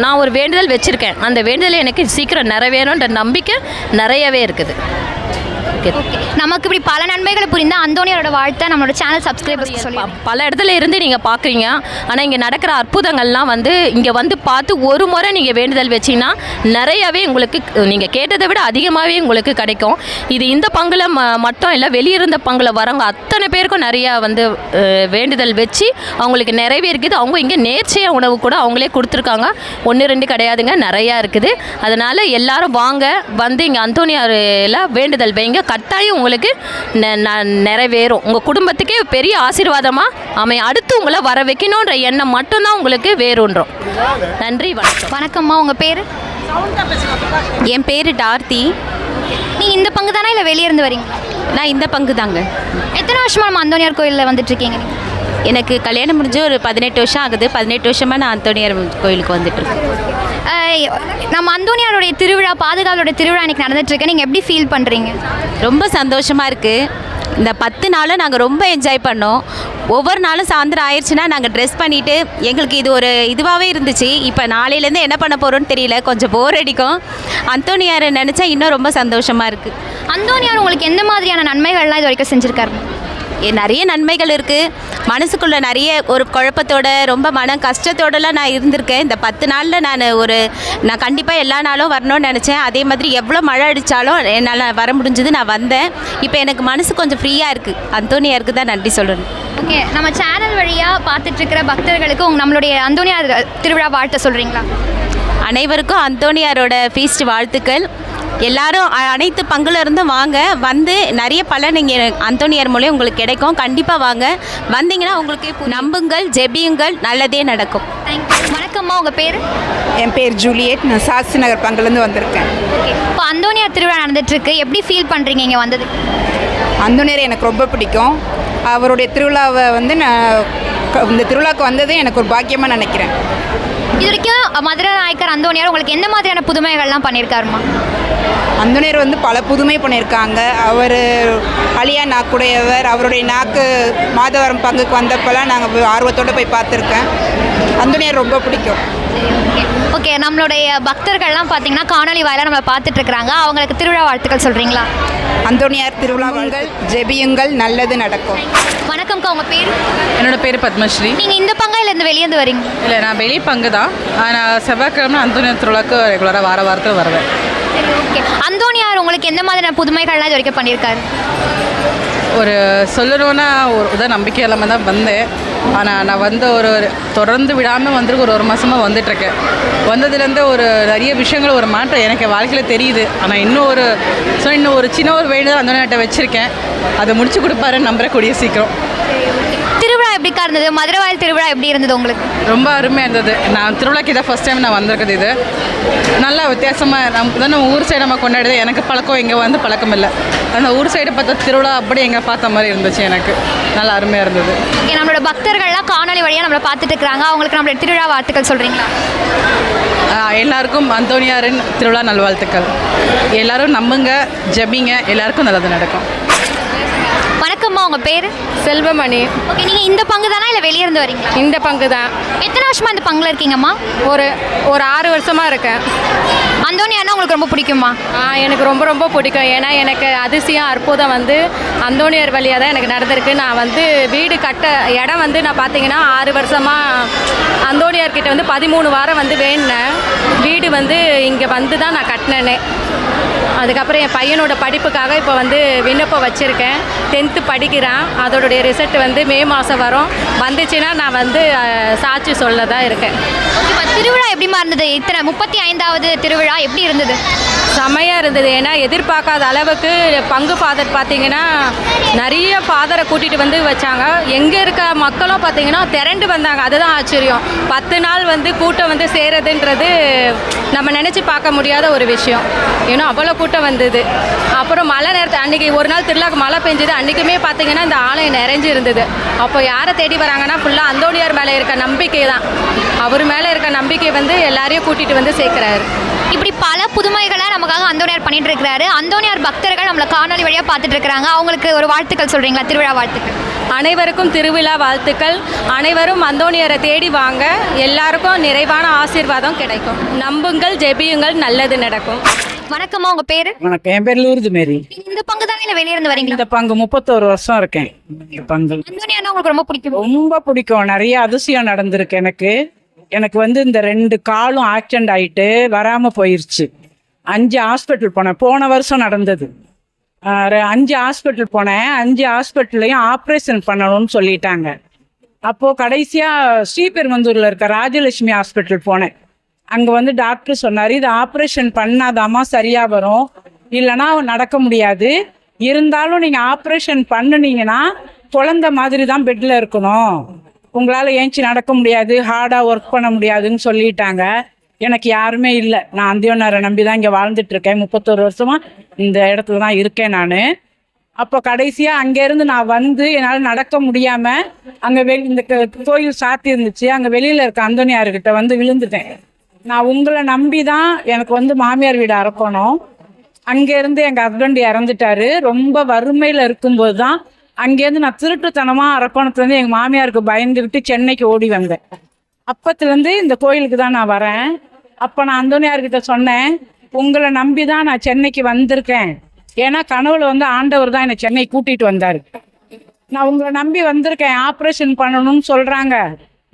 E: நான் ஒரு வேண்டுதல் வச்சுருக்கேன். அந்த வேண்டுதல் எனக்கு சீக்கிரம் நிறைவேறும்ன்ற நம்பிக்கை நிறையவே இருக்குது.
B: ஓகே. நமக்கு இப்படி பல நன்மைகளை புரிந்த அந்தோனியாரோட வாழ்த்தை நம்மளோட சேனல் சப்ஸ்கிரைபர்ஸ் சொல்லி
E: பல இடத்துல இருந்து நீங்கள் பார்க்குறீங்க. ஆனால் இங்கே நடக்கிற அற்புதங்கள்லாம் வந்து இங்கே வந்து பார்த்து ஒரு முறை நீங்கள் வேண்டுதல் வச்சிங்கன்னா நிறையவே உங்களுக்கு நீங்கள் கேட்டதை விட அதிகமாகவே உங்களுக்கு கிடைக்கும். இது இந்த பங்கில் மட்டும் இல்லை, வெளியிருந்த பங்கில் வரவங்க அத்தனை பேருக்கும் நிறையா வந்து வேண்டுதல் வச்சு அவங்களுக்கு நிறைவேறிக்குது. அவங்க இங்கே நேர்ச்சையாக உணவு கூட அவங்களே கொடுத்துருக்காங்க. 1-2 கிடையாதுங்க, நிறையா இருக்குது. அதனால் எல்லாரும் வாங்க, வந்து இங்கே அந்தோனியாரில் வேண்டுதல் வைங்க. கட்டாயம் உங்களுக்கு நிறைவேறும். உங்கள் குடும்பத்துக்கே பெரிய ஆசீர்வாதமாக அமையும். அடுத்து உங்களை வர வைக்கணுன்ற எண்ணம் மட்டும்தான் உங்களுக்கு வேறுன்றோம். நன்றி, வணக்கம்.
B: வணக்கம்மா, உங்கள் பேர்?
N: என் பேர் டார்த்தி.
B: நீங்கள் இந்த பங்கு தானே இல்லை வெளியே இருந்து வரீங்க?
N: நான் இந்த பங்கு தாங்க.
B: எத்தனை வருஷமாக நம்ம அந்தோனியார் கோயிலில் வந்துட்டுருக்கீங்க நீங்கள்?
N: எனக்கு கல்யாணம் முடிஞ்சு ஒரு 18 வருஷம் ஆகுது. 18 வருஷமாக நான் அந்தோனியார் கோயிலுக்கு வந்துட்டுருக்கேன்.
B: நம்ம அந்தோனியாருடைய திருவிழா, பாதுகாவலோட திருவிழா இன்றைக்கி நடந்துட்டுருக்கு. நீங்கள் எப்படி ஃபீல் பண்ணுறீங்க?
N: ரொம்ப சந்தோஷமாக இருக்குது. இந்த 10 நாளும் நாங்கள் ரொம்ப என்ஜாய் பண்ணோம். ஒவ்வொரு நாளும் சாயந்தரம் ஆயிடுச்சுன்னா நாங்கள் ட்ரெஸ் பண்ணிவிட்டு எங்களுக்கு இது ஒரு இதுவாகவே இருந்துச்சு. இப்போ நாளையிலேருந்து என்ன பண்ண போகிறோன்னு தெரியல, கொஞ்சம் போர் அடிக்கும். அந்தோனியாரை நினச்சா இன்னும் ரொம்ப சந்தோஷமாக இருக்குது.
B: அந்தோனியார் உங்களுக்கு எந்த மாதிரியான நன்மைகள்லாம் இது வரைக்கும் செஞ்சுருக்காரு?
N: நிறைய நன்மைகள் இருக்குது. மனசுக்குள்ளே நிறைய ஒரு குழப்பத்தோட, ரொம்ப மன கஷ்டத்தோடலாம் நான் இருந்திருக்கேன். இந்த 10 நாளில் நான் கண்டிப்பாக எல்லா நாளும் வரணும்னு நினச்சேன். அதே மாதிரி எவ்வளோ மழை அடித்தாலும் என்னால் வர முடிஞ்சது, நான் வந்தேன். இப்போ எனக்கு மனசு கொஞ்சம் ஃப்ரீயாக இருக்குது. அந்தோனியாருக்கு தான் நன்றி சொல்லணும்.
B: ஓகே. நம்ம சேனல் வழியாக பார்த்துட்ருக்கிற பக்தர்களுக்கு நம்மளுடைய அந்தோனியார் திருவிழா வாழ்த்து சொல்கிறீங்களா?
N: அனைவருக்கும் அந்தோனியாரோட ஃபீஸ்ட் வாழ்த்துக்கள். எல்லாரும் அனைத்து பங்குல இருந்தும் வாங்க, வந்து நிறைய பலன் இங்கே அந்தோணியார் மூலம் உங்களுக்கு கிடைக்கும். கண்டிப்பாக வாங்க, வந்தீங்கன்னா உங்களுக்கு நம்புங்கள், ஜெபியுங்கள், நல்லதே நடக்கும்.
B: தேங்க்யூ. வணக்கம்மா, உங்கள் பேர்?
F: என் பேர் ஜூலியட். நான் சாஸ்திரி நகர் பங்குலேருந்து வந்திருக்கேன்.
B: ஓகே, இப்போ அந்தோணியார் திருவிழா நடந்துட்டுருக்கு, எப்படி ஃபீல் பண்ணுறீங்க இங்கே வந்தது?
F: அந்தோணியார் எனக்கு ரொம்ப பிடிக்கும். அவருடைய திருவிழாவை வந்து இந்த திருவிழாவுக்கு வந்ததே எனக்கு ஒரு பாக்கியமாக நினைக்கிறேன்.
B: இது வரைக்கும் மதுரை நாயக்கர் அந்தோணியார் உங்களுக்கு எந்த மாதிரியான புதுமைகள்லாம் பண்ணியிருக்காருமா?
F: அந்தோணியார் வந்து பல புதுமை பண்ணியிருக்காங்க. அவர் அழியா நாக்குடையவர். அவருடைய நாக்கு மாதவரம் பங்குக்கு வந்தப்பெல்லாம் நாங்கள் ஆர்வத்தோடு போய் பார்த்துருக்கேன். அந்தோணியார் ரொம்ப பிடிக்கும்.
B: ஓகே, நம்மளுடைய பக்தர்கள்லாம் பார்த்தீங்கன்னா காணொலி வாயிலாக நம்மளை பார்த்துட்டு இருக்கிறாங்க. அவங்களுக்கு திருவிழா வாழ்த்துக்கள் சொல்கிறீங்களா?
F: அந்தோணியார் திருவிழாவுங்கள், ஜெபியுங்கள், நல்லது நடக்கும்.
B: வணக்கம்க்கா, உங்கள் பேர்?
O: என்னோட பேர் பத்மஸ்ரீ.
B: நீங்கள் இந்த பங்காயிலேருந்து வெளியேந்து வரீங்க?
O: இல்லை, நான் வெளி பங்கு தான். நான் செவ்வாய்க்கிழமை அந்தோணியார் திருவிழாவுக்கு ரெகுலராக வாரத்தில் வருவேன்.
B: சரி, ஓகே. அந்தோணியார் உங்களுக்கு எந்த மாதிரியான புதுமைகள்லாம் இது வரைக்கும் பண்ணியிருக்காரு?
O: ஒரு சொல்லணுன்னா ஒரு நம்பிக்கை இல்லாமல் தான் வந்தேன். ஆனால் நான் வந்து தொடர்ந்து விடாமல் வந்துருக்கு. ஒரு மாதமாக வந்துட்டுருக்கேன். வந்ததுலேருந்து நிறைய விஷயங்கள் மாற்றம் எனக்கு வாழ்க்கையில் தெரியுது. ஆனால் இன்னும் ஒரு சின்ன வேண்டுதல் அந்தோணியார்ட்ட வச்சுருக்கேன். அதை முடிச்சு கொடுப்பாருன்னு நம்புறக்கூடிய சீக்கிரம்.
B: திருவிழா எப்படிக்கா இருந்தது? மதுரவாயல் திருவிழா எப்படி இருந்தது உங்களுக்கு?
O: ரொம்ப அருமையாக இருந்தது. நான் திருவிழாக்கு இதான் ஃபஸ்ட் டைம் நான் வந்திருக்குது. இது நல்லா வித்தியாசமாக நம்ம ஊர் சைடு நம்ம கொண்டாடுது. எனக்கு பழக்கம் இங்கே வந்து பழக்கம் இல்லை. அந்த ஊர் சைடு பார்த்த திருவிழா அப்படி எங்கே பார்த்த மாதிரி இருந்துச்சு. எனக்கு நல்லா அருமையாக இருந்தது.
B: நம்மளோட பக்தர்கள்லாம் காணொலி வழியாக நம்மளை பார்த்துட்டு இருக்கிறாங்க. அவங்களுக்கு நம்மளோட திருவிழா வாழ்த்துக்கள் சொல்கிறீங்களா?
O: எல்லாருக்கும் அந்தோணியாரின் திருவிழா நல்வாழ்த்துக்கள். எல்லாரும் நம்புங்க, ஜெபிங்க, எல்லாருக்கும் நல்லது நடக்கும்.
B: வணக்கம்மா, உங்கள் பேர்?
D: செல்வமணி.
B: ஓகே, நீங்கள் இந்த பங்கு தானா இல்லை வெளியே இருந்து வரீங்களா?
D: இந்த பங்கு தான்.
B: எத்தனை வருஷமாக இந்த பங்கில் இருக்கீங்கம்மா?
D: ஒரு 6 வருஷமாக இருக்கேன்.
B: அந்தோணியார்னா உங்களுக்கு ரொம்ப பிடிக்குமா?
D: எனக்கு ரொம்ப ரொம்ப பிடிக்கும். ஏன்னா எனக்கு அதிசயம் அற்புதம் வந்து அந்தோணியார் வழியாக தான் எனக்கு நடந்திருக்கு. நான் வந்து வீடு கட்ட இடம் வந்து நான் பார்த்தீங்கன்னா 6 வருஷமாக அந்தோணியார்கிட்ட வந்து 13 வாரம் வந்து வேண்டினேன். வீடு வந்து இங்கே வந்து தான் நான் கட்டினேனே. அதுக்கப்புறம் என் பையனோட படிப்புக்காக இப்போ வந்து விண்ணப்பம் வச்சுருக்கேன். 10th படிக்கிறான். அதோடைய ரிசல்ட் வந்து மே மாதம் வரும். வந்துச்சுன்னா நான் வந்து சாட்சி சொல்ல தான் இருக்கேன்.
B: ஓகேம்மா, திருவிழா எப்படிமா இருந்தது? இத்தனை 35வது திருவிழா எப்படி இருந்தது?
D: செமையாக இருந்தது. ஏன்னா எதிர்பார்க்காத அளவுக்கு பங்கு ஃபாதர் பார்த்தீங்கன்னா நிறைய ஃபாதரை கூட்டிகிட்டு வந்து வச்சாங்க. எங்கே இருக்க மக்களும் பார்த்தீங்கன்னா திரண்டு வந்தாங்க. அதுதான் ஆச்சரியம். 10 நாள் வந்து கூட்டம் வந்து சேருதுன்றது நம்ம நினச்சி பார்க்க முடியாத ஒரு விஷயம். ஏன்னா அவ்வளோ கூட்டம் வந்தது. அப்புறம் மழை நேரத்தை அன்றைக்கி ஒரு நாள் திருவிழாக்கு மழை பெஞ்சது. அன்றைக்குமே பார்த்தீங்கன்னா இந்த ஆலயம் நிறைஞ்சு இருந்தது. அப்போ யாரை தேடி வராங்கன்னா ஃபுல்லாக அந்தோணியார் மேலே இருக்க நம்பிக்கை தான். அவர் மேலே இருக்க நம்பிக்கை வந்து எல்லாரையும் கூட்டிகிட்டு வந்து சேர்க்குறாரு.
B: இப்படி பல புதுமைகளை நமக்காக அந்தோணியார் பண்ணிட்டு இருக்கிறாரு. அந்தோணியார் பக்தர்கள் நம்மளை காணொலி வழியாக பார்த்துட்டு இருக்கிறாங்க. அவங்களுக்கு ஒரு வாழ்த்துக்கள் சொல்கிறீங்களா? திருவிழா வாழ்த்துக்கள்.
D: அனைவருக்கும் திருவிழா வாழ்த்துக்கள். அனைவரும் அந்தோணியாரை தேடி வாங்க. எல்லாருக்கும் நிறைவான ஆசீர்வாதம் கிடைக்கும். நம்புங்கள், ஜெபியுங்கள், நல்லது நடக்கும்.
B: வணக்கம்மா, உங்கள் பேர்?
P: வணக்கம், என் பேர் லூர்து மேரி.
B: இந்த பங்கு தானே இல்லை வெளியே இருந்து வரீங்களா?
P: இந்த பங்கு 31 வருஷம் இருக்கேன். இந்த பங்கு
B: அந்தோணியார்னா உங்களுக்கு ரொம்ப பிடிக்கும்?
P: ரொம்ப பிடிக்கும். நிறைய அதிசயம் நடந்திருக்கு எனக்கு வந்து இந்த 2 காலும் ஆக்சிடென்ட் ஆகிட்டு வராமல் போயிடுச்சு. 5 ஹாஸ்பிட்டல் போனேன். போன வருஷம் நடந்தது. 5 ஹாஸ்பிட்டல் போனேன். 5 ஹாஸ்பிட்டல்லையும் ஆப்ரேஷன் பண்ணணும்னு சொல்லிட்டாங்க. அப்போது கடைசியாக ஸ்ரீபெரும்புதூரில் இருக்க ராஜலட்சுமி ஹாஸ்பிட்டல் போனேன். அங்கே வந்து டாக்டர் சொன்னார், இது ஆப்ரேஷன் பண்ணாதாம்மா சரியாக வரும், இல்லைன்னா நடக்க முடியாது. இருந்தாலும் நீங்கள் ஆப்ரேஷன் பண்ணினீங்கன்னா குழந்த மாதிரி தான் பெட்டில் இருக்கணும், உங்களால் ஏஞ்சி நடக்க முடியாது, ஹார்டாக ஒர்க் பண்ண முடியாதுன்னு சொல்லிட்டாங்க. எனக்கு யாருமே இல்லை. நான் அந்தோணியாரை நம்பி தான் இங்கே வாழ்ந்துட்டுருக்கேன். 31 வருஷமாக இந்த இடத்துல தான் இருக்கேன் நான். அப்போ கடைசியாக அங்கேருந்து நான் வந்து என்னால் நடக்க முடியாமல் அங்கே இந்த கோயில் சாத்தி இருந்துச்சு. அங்கே வெளியில் இருக்க அந்தோணியார்கிட்ட வந்து விழுந்துட்டேன். நான் உங்களை நம்பி தான் எனக்கு வந்து மாமியார் வீடு அறக்கணும். அங்கேருந்து எங்கள் ஹஸ்பண்ட் இறந்துட்டாரு. ரொம்ப வறுமையில் இருக்கும்போது தான் அங்கேருந்து நான் திருட்டுத்தனமாக அரக்கோணத்துலேருந்து எங்கள் மாமியாருக்கு பயந்துக்கிட்டு சென்னைக்கு ஓடி வந்தேன். அப்பத்துலேருந்து இந்த கோயிலுக்கு தான் நான் வரேன். அப்போ நான் அந்தோணியார்கிட்ட சொன்னேன், உங்களை நம்பி தான் நான் சென்னைக்கு வந்திருக்கேன். ஏன்னா கனவுல வந்து ஆண்டவர் தான் என்னை சென்னை கூட்டிகிட்டு வந்தார். நான் உங்களை நம்பி வந்திருக்கேன், ஆப்ரேஷன் பண்ணணும்னு சொல்கிறாங்க,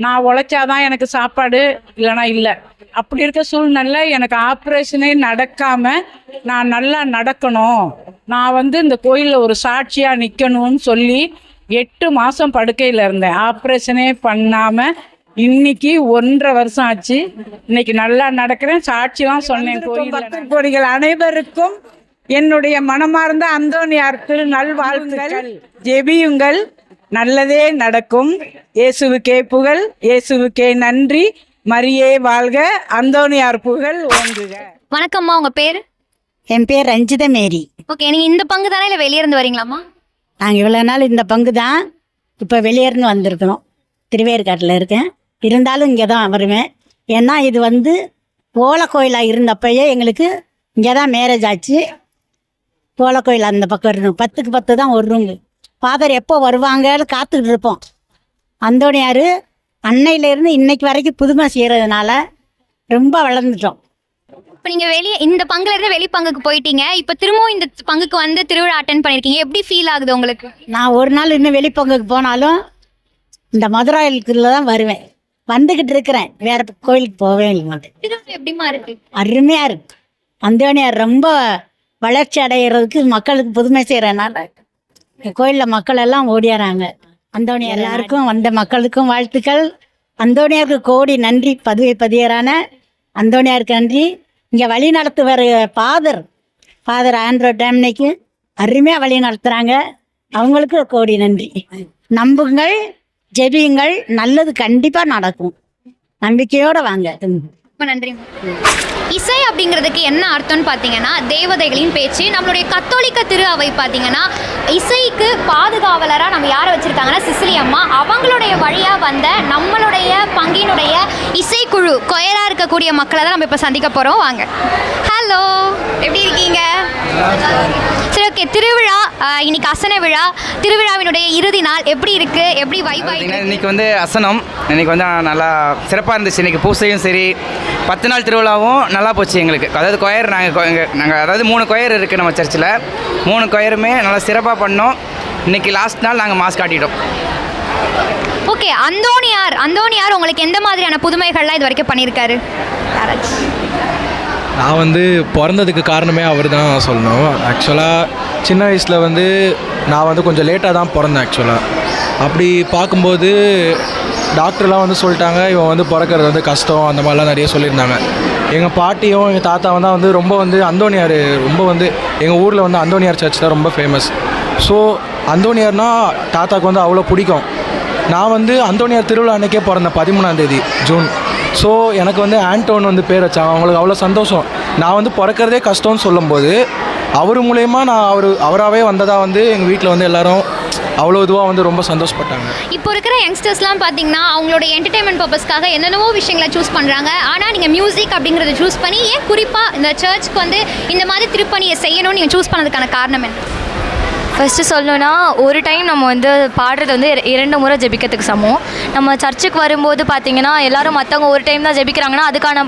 P: நான் உழைச்சாதான் எனக்கு சாப்பாடு, இல்லைனா இல்லை. அப்படி இருக்க சூழ்நிலை எனக்கு ஆப்ரேஷனே நடக்காமல் நான் நல்லா நடக்கணும், நான் வந்து இந்த கோயிலில் ஒரு சாட்சியாக நிற்கணும்னு சொல்லி 8 மாதம் படுக்கையில் இருந்தேன். ஆப்ரேஷனே பண்ணாமல் இன்னைக்கு 1.5 வருஷம் ஆச்சு. இன்னைக்கு நல்லா நடக்கிறேன். சாட்சிலாம் சொன்னேன். கோடிகள் அனைவருக்கும் என்னுடைய மனமார்ந்த அந்தோனியார் நல்வாழ்த்துக்கள். ஜெபியுங்கள், நல்லதே நடக்கும். இயேசுவுக்கே புகழ், இயேசுவுக்கே நன்றி. மரியே வாழ்க, அந்தோனியார் புகழ் ஓங்குக.
B: வணக்கம்மா, உங்கள் பேர்?
J: என் பேர் ரஞ்சித மேரி.
B: ஓகே, நீங்கள் இந்த பங்கு தானே இல்லை வெளியே இருந்து வரீங்களாம்மா?
J: நாங்கள் இவ்வளோ நாள் இந்த பங்கு தான். இப்போ வெளியேருந்து வந்திருக்கிறோம். திருவேற்காட்டில் இருக்கேன். இருந்தாலும் இங்கே தான் வருவேன். ஏன்னா இது வந்து கோயிலாக இருந்தப்பயே எங்களுக்கு இங்கே தான் மேரேஜ் ஆச்சு. கோயில் அந்த பக்கம் இருக்கணும். 10க்கு 10 தான் ஒரு ரூம். ஃபாதர் எப்போ வருவாங்கன்னு காத்துக்கிட்டு இருப்போம். அந்தோனியார் அன்னையிலேருந்து இன்னைக்கு வரைக்கும் புதுமை செய்கிறதுனால ரொம்ப வளர்ந்துட்டோம்.
B: இப்போ நீங்கள் வெளியே இந்த பங்குல இருந்து வெளி பங்குக்கு போயிட்டீங்க. இப்போ திரும்பவும் இந்த பங்குக்கு வந்து திருவிழா அட்டென்ட் பண்ணியிருக்கீங்க. எப்படி ஃபீல் ஆகுது உங்களுக்கு?
J: நான் ஒரு நாள் இன்னும் வெளி பங்குக்கு போனாலும் இந்த மதுராயிலுக்குள்ள தான் வருவேன். வந்துக்கிட்டு இருக்கிறேன். வேற கோயிலுக்கு போவே இல்லை.
B: எப்படிமா இருக்கு?
J: அருமையாக இருக்கு. அந்தோனியார் ரொம்ப வளர்ச்சி அடைகிறதுக்கு மக்களுக்கு புதுமை செய்கிறனால கோயிலில் மக்கள் எல்லாம் ஓடியாராங்க. அந்தோனியார் எல்லாருக்கும் வந்த மக்களுக்கும் வாழ்த்துக்கள். அந்தோனியாருக்கு கோடி நன்றி. பதியரான அந்தோனியாருக்கு நன்றி. இங்கே வழி நடத்துவார் ஃபாதர் ஆண்ட்ரோ டேம்னைக்கு அருமையாக வழி நடத்துகிறாங்க. அவங்களுக்கு கோடி நன்றி. நம்புங்கள், ஜெபியுங்கள், நல்லது கண்டிப்பாக நடக்கும். நம்பிக்கையோடு வாங்க.
B: ரொம்ப நன்றி. இசை அப்படிங்கிறதுக்கு என்ன அர்த்தம்னு பார்த்தீங்கன்னா தேவதைகளின் பேச்சு. நம்மளுடைய கத்தோலிக்க திரு அவை பார்த்தீங்கன்னா இசைக்கு பாதுகாவலராக நம்ம யாரை வச்சுருக்காங்கன்னா சிசிலி அம்மா. அவங்களுடைய வழியாக வந்த நம்மளுடைய பங்கினுடைய இசைக்குழு கொயராக இருக்கக்கூடிய மக்களை தான் நம்ம இப்போ சந்திக்க போகிறோம். வாங்க. ஹலோ, எப்படி இருக்கீங்க? சரி, ஓகே. திருவிழா இன்னைக்கு அசன விழா. திருவிழாவினுடைய இறுதி நாள் எப்படி இருக்கு? எப்படி வைபாயிங்க?
Q: இன்னைக்கு வந்து அசனம் இன்னைக்கு வந்து நல்லா சிறப்பாக இருந்துச்சு. இன்னைக்கு பூசையும் சரி, 10 நாள் திருவிழாவும் நல்லா போச்சு எங்களுக்கு. அதாவது கொயர் நாங்கள் அதாவது 3 கொயர் இருக்குது நம்ம சர்ச்சில். 3 கொயருமே நல்லா சிறப்பாக பண்ணோம். இன்னைக்கு லாஸ்ட் நாள் நாங்கள் மாஸ் காட்டிட்டோம்.
B: ஓகே, அந்தோனியார் உங்களுக்கு எந்த மாதிரியான புதுமைகள்லாம் இது வரைக்கும் பண்ணியிருக்காரு?
R: நான் வந்து பிறந்ததுக்கு காரணமே அவர் தான் சொல்லணும். ஆக்சுவலாக சின்ன வயசில் வந்து நான் வந்து கொஞ்சம் லேட்டாக தான் பிறந்தேன். ஆக்சுவலாக அப்படி பார்க்கும்போது டாக்டர்லாம் வந்து சொல்லிட்டாங்க, இவன் வந்து பிறக்கிறது வந்து கஷ்டம், அந்த மாதிரிலாம் நிறைய சொல்லியிருந்தாங்க. எங்கள் பாட்டியும் எங்கள் தாத்தாவும் தான் வந்து ரொம்ப வந்து அந்தோனியார் ரொம்ப வந்து எங்கள் ஊரில் வந்து அந்தோனியார் சர்ச் தான் ரொம்ப ஃபேமஸ். ஸோ அந்தோனியார்னால் தாத்தாவுக்கு வந்து அவ்வளோ பிடிக்கும். நான் வந்து அந்தோனியார் திருவிழா அன்றைக்கே பிறந்தேன், 13ஆம் தேதி ஜூன். ஸோ எனக்கு வந்து ஆண்டோன் வந்து பேர் வச்சாங்க. அவங்களுக்கு அவ்வளோ சந்தோஷம். நான் வந்து பிறக்கிறதே கஷ்டம்னு சொல்லும்போது அவர் மூலயமா நான் அவராகவே வந்ததாக வந்து எங்கள் வீட்டில் வந்து எல்லோரும் அவ்வளோ இதுவாக வந்து ரொம்ப சந்தோஷப்பட்டாங்க.
B: இப்போ இருக்கிற யங்ஸ்டர்ஸ்லாம் பார்த்தீங்கன்னா அவங்களோட என்டர்டைன்மெண்ட் பர்பஸ்க்காக என்னென்னவோ விஷயங்களை சூஸ் பண்ணுறாங்க. ஆனால் நீங்கள் மியூசிக் அப்படிங்கிறத சூஸ் பண்ணி ஏன் குறிப்பாக இந்த சர்ச்சுக்கு வந்து இந்த மாதிரி திருப்பணியை செய்யணும்னு நீங்கள் சூஸ் பண்ணதுக்கான காரணம் என்ன?
S: ஃபஸ்ட்டு சொல்லணுன்னா, ஒரு டைம் நம்ம வந்து பாடுறது வந்து 2 முறை ஜெபிக்கிறதுக்கு சமம். நம்ம சர்ச்சுக்கு வரும்போது பார்த்திங்கன்னா எல்லோரும் மற்றவங்க ஒரு டைம் தான் ஜெபிக்கிறாங்கன்னா அதுக்கான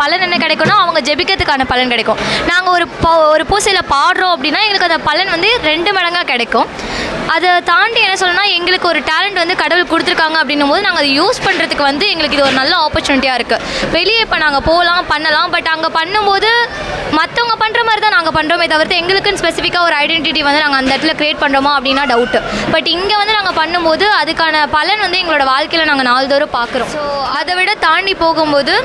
S: பலன் என்ன கிடைக்கும்னா அவங்க ஜெபிக்கிறதுக்கான பலன் கிடைக்கும். நாங்கள் ஒரு பூசையில் பாடுறோம் அப்படின்னா எங்களுக்கு அந்த பலன் வந்து 2 மடங்காக கிடைக்கும். அதை தாண்டி என்ன சொல்லணும்னா, எங்களுக்கு ஒரு டேலண்ட் வந்து கடவுள் கொடுத்துருக்காங்க அப்படின்னும் போது நாங்கள் அதை யூஸ் பண்ணுறதுக்கு வந்து எங்களுக்கு இது ஒரு நல்ல ஆப்பர்ச்சுனிட்டியாக இருக்குது. வெளியே இப்போ நாங்கள் போகலாம் பண்ணலாம், பட் அங்கே பண்ணும்போது மற்றவங்க பண்ணுற மாதிரி தான் நாங்கள் பண்ணுறோமே தவிர்த்து எங்களுக்குன்னு ஸ்பெசிஃபிக்காக ஒரு ஐடென்டிட்டி வந்து நாங்கள் அந்த இடத்துல க்ரியேட் பண்ணுறோமா அப்படின்னா டவுட்டு. பட் இங்கே வந்து நாங்கள் பண்ணும்போது அதுக்கான பலன் வந்து எங்களோட வாழ்க்கையில் நாங்கள் நாள்தோறும் பார்க்குறோம். ஸோ அதை விட தாண்டி போகும்போது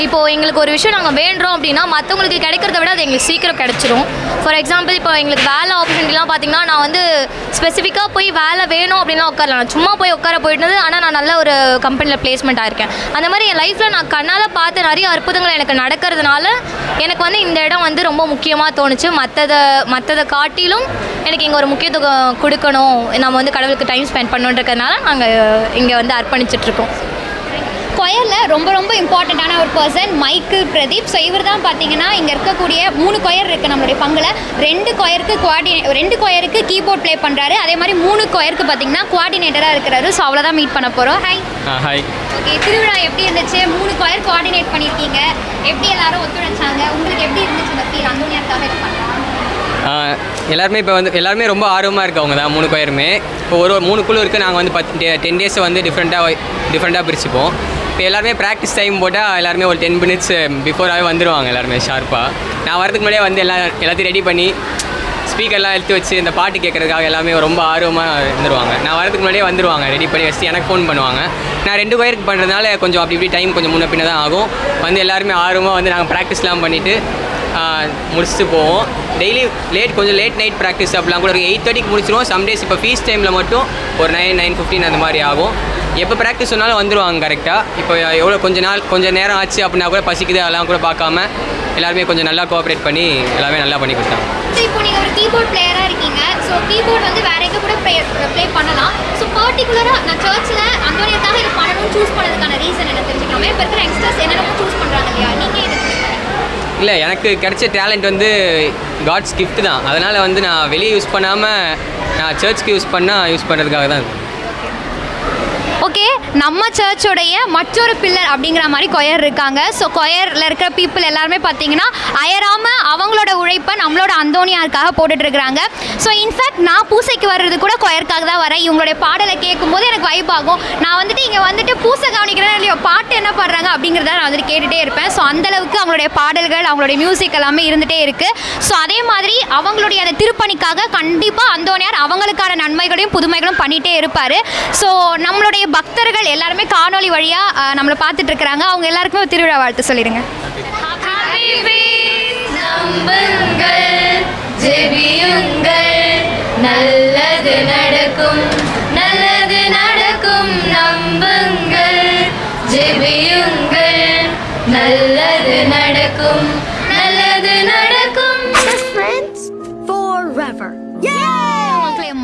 S: இப்போது எங்களுக்கு ஒரு விஷயம் நாங்கள் வேண்டுறோம் அப்படின்னா மற்றவங்களுக்கு கிடைக்கிறத விட அது எங்களுக்கு சீக்கிரம் கிடச்சிரும். ஃபார் எக்ஸாம்பிள், இப்போ எங்களுக்கு வேலை ஆப்பர்ச்சுனிட்டிலாம் பார்த்திங்கன்னா நான் வந்து ஸ்பெசிஃபிக்காக போய் வேலை வேணும் அப்படின்லாம் உட்காரலாம். நான் சும்மா போய் போயிட்டது. ஆனால் நான் நல்ல ஒரு கம்பெனியில் பிளேஸ்மெண்ட் ஆயிருக்கேன். அந்த மாதிரி என் லைஃப்பில் நான் கண்ணால் பார்த்து நிறைய அற்புதங்கள் எனக்கு நடக்கிறதுனால எனக்கு வந்து இந்த இடம் வந்து ரொம்ப முக்கியமாக தோணுச்சு. மற்றதை காட்டிலும் எனக்கு இங்கே ஒரு முக்கியத்துவம் கொடுக்கணும், நம்ம வந்து கடவுளுக்கு டைம் ஸ்பெண்ட் பண்ணணுன்றதுனால நாங்கள் இங்கே வந்து அர்ப்பணிச்சிட்ருக்கோம்.
B: கொயரில் ரொம்ப ரொம்ப இம்பார்ட்டண்ட்டான ஒரு பர்சன் மைக்கேல் பிரதீப். ஸோ இவர் தான் பார்த்தீங்கன்னா இங்கே இருக்கக்கூடிய 3 கொயர் இருக்குது நம்மளுடைய பங்கில். 2 கொயருக்கு கீபோர்ட் ப்ளே பண்ணுறாரு. அதே மாதிரி 3 கொயருக்கு பார்த்தீங்கன்னா கோஆர்டினேட்டராக இருக்கிறாரு. ஸோ அவ்வளோதான் மீட் பண்ண போகிறோம். ஹாய். ஓகே, திருவிழா எப்படி இருந்துச்சு? 3 கொயர் கோஆர்டினேட் பண்ணியிருக்கீங்க. எப்படி எல்லாரும் ஒத்துழைச்சாங்க? உங்களுக்கு எப்படி இருந்துச்சு இந்த ஃபீல்? அந்தோனியாருக்காக இது பண்ணலாம்.
T: எல்லாருமே இப்போ வந்து எல்லாருமே ரொம்ப ஆர்வமாக இருக்கவங்க தான் 3 கொயருமே. இப்போ ஒரு 3 குழு இருக்குது. நாங்கள் வந்து 10 டேஸை வந்து டிஃப்ரெண்ட்டாக பிரிச்சுப்போம். இப்போ எல்லாருமே ப்ராக்டிஸ் டைம் போட்டால் எல்லாருமே ஒரு 10 மினிட்ஸ் பிஃபோராகவே வந்துடுவாங்க எல்லாருமே ஷார்ப்பாக. நான் வரதுக்கு முன்னாடியே வந்து எல்லாத்தையும் ரெடி பண்ணி ஸ்பீக்கர்லாம் எடுத்து வச்சு இந்த பாட்டு கேட்குறதுக்காக எல்லாமே ரொம்ப ஆர்வமாக இருந்துருவாங்க. நான் வரதுக்கு முன்னாடியே வந்துடுவாங்க, ரெடி பண்ணி வச்சு எனக்கு ஃபோன் பண்ணுவாங்க. நான் 2 கொயருக்கு பண்ணுறதுனால கொஞ்சம் அப்படி இப்படி டைம் கொஞ்சம் முன்ன பின்ன தான் ஆகும். வந்து எல்லாருமே ஆர்வமாக வந்து நாங்கள் ப்ராக்டிஸ்லாம் பண்ணிவிட்டு முடிச்சுட்டு போவோம். டெய்லி கொஞ்சம் லேட் நைட் ப்ராக்டிஸ் அப்படிலாம் கூட இருக்கும். 8:30க்கு முடிச்சிடுவோம். சம்டேஸ் இப்போ ஃபீஸ் டைமில் மட்டும் ஒரு 9:15 அந்த மாதிரி ஆகும். எப்போ ப்ராக்டிஸ் சொன்னாலும் வந்துடுவாங்க கரெக்டாக. இப்போ எவ்வளோ கொஞ்சம் நேரம் ஆச்சு அப்படின்னா கூட பசிக்குது அதெல்லாம் கூட பார்க்காம எல்லாருமே கொஞ்சம் நல்லா கோஆப்ரேட் பண்ணி எல்லாமே நல்லா பண்ணி கொடுத்தாங்க.
B: இப்போ நீங்கள் ஒரு கீபோர்ட் பிளேயராக இருக்கீங்க. ஸோ கீபோர்ட் வந்து வேற எங்கே கூட ப்ளே பண்ணலாம். ஸோ பர்டிகுலராக நான் சர்ச்சில் அந்தோனியருக்காக இது பண்ணணும்னு சூஸ் பண்ணதுக்கான ரீசன் என்ன தெரிஞ்சுக்கலாமே? இப்போ இருக்கிற யங்ஸ்டர்ஸ் என்னென்ன சூஸ் பண்ணுறாங்க இல்லையா, நீங்கள் இதை
T: இல்லை, எனக்கு கிடைச்ச டேலண்ட் வந்து காட்ஸ் கிஃப்ட் தான். அதனால் வந்து நான் வெளியே யூஸ் பண்ணாமல் நான் சர்ச்சுக்கு யூஸ் பண்ணுறதுக்காக தான்.
B: ஓகே, நம்ம சர்ச்சோடைய மற்றொரு பில்லர் அப்படிங்கிற மாதிரி கொயர் இருக்காங்க. ஸோ கொயரில் இருக்கிற பீப்புள் எல்லாருமே பார்த்தீங்கன்னா அயராமல் அவங்களோட உழைப்பை நம்மளோட அந்தோனியாருக்காக போட்டுட்ருக்குறாங்க. ஸோ இன்ஃபேக்ட் நான் பூசைக்கு வர்றது கூட கொயருக்காக தான் வரேன். இவங்களுடைய பாடலை கேட்கும்போது எனக்கு வைப் ஆகும். நான் வந்துட்டு இங்கே வந்துட்டு பூசை கவனிக்கிறேன் இல்லையோ, பாட்டு என்ன பாடுறாங்க அப்படிங்கிறத நான் வந்துட்டு கேட்டுகிட்டே இருப்பேன். ஸோ அந்தளவுக்கு அவங்களுடைய பாடல்கள் அவங்களுடைய மியூசிக் எல்லாமே இருந்துகிட்டே இருக்குது. ஸோ அதே மாதிரி அவங்களுடைய அந்த திருப்பணிக்காக கண்டிப்பாக அந்தோனியார் அவங்களுக்கான நன்மைகளையும் புதுமைகளும் பண்ணிகிட்டே இருப்பார். ஸோ நம்மளுடைய பக்தர்கள் எல்லாருமே காணொலி வழியாக நம்மளை பார்த்துட்டு இருக்கிறாங்க. அவங்க எல்லாருக்குமே ஒரு திருவிழா வாழ்த்து சொல்லிடுங்க.
S: நல்லது நடக்கும், நல்லது நடக்கும், நம்புங்கள், ஜெபியுங்கள், நல்லது நடக்கும், நல்லது நடக்கும்.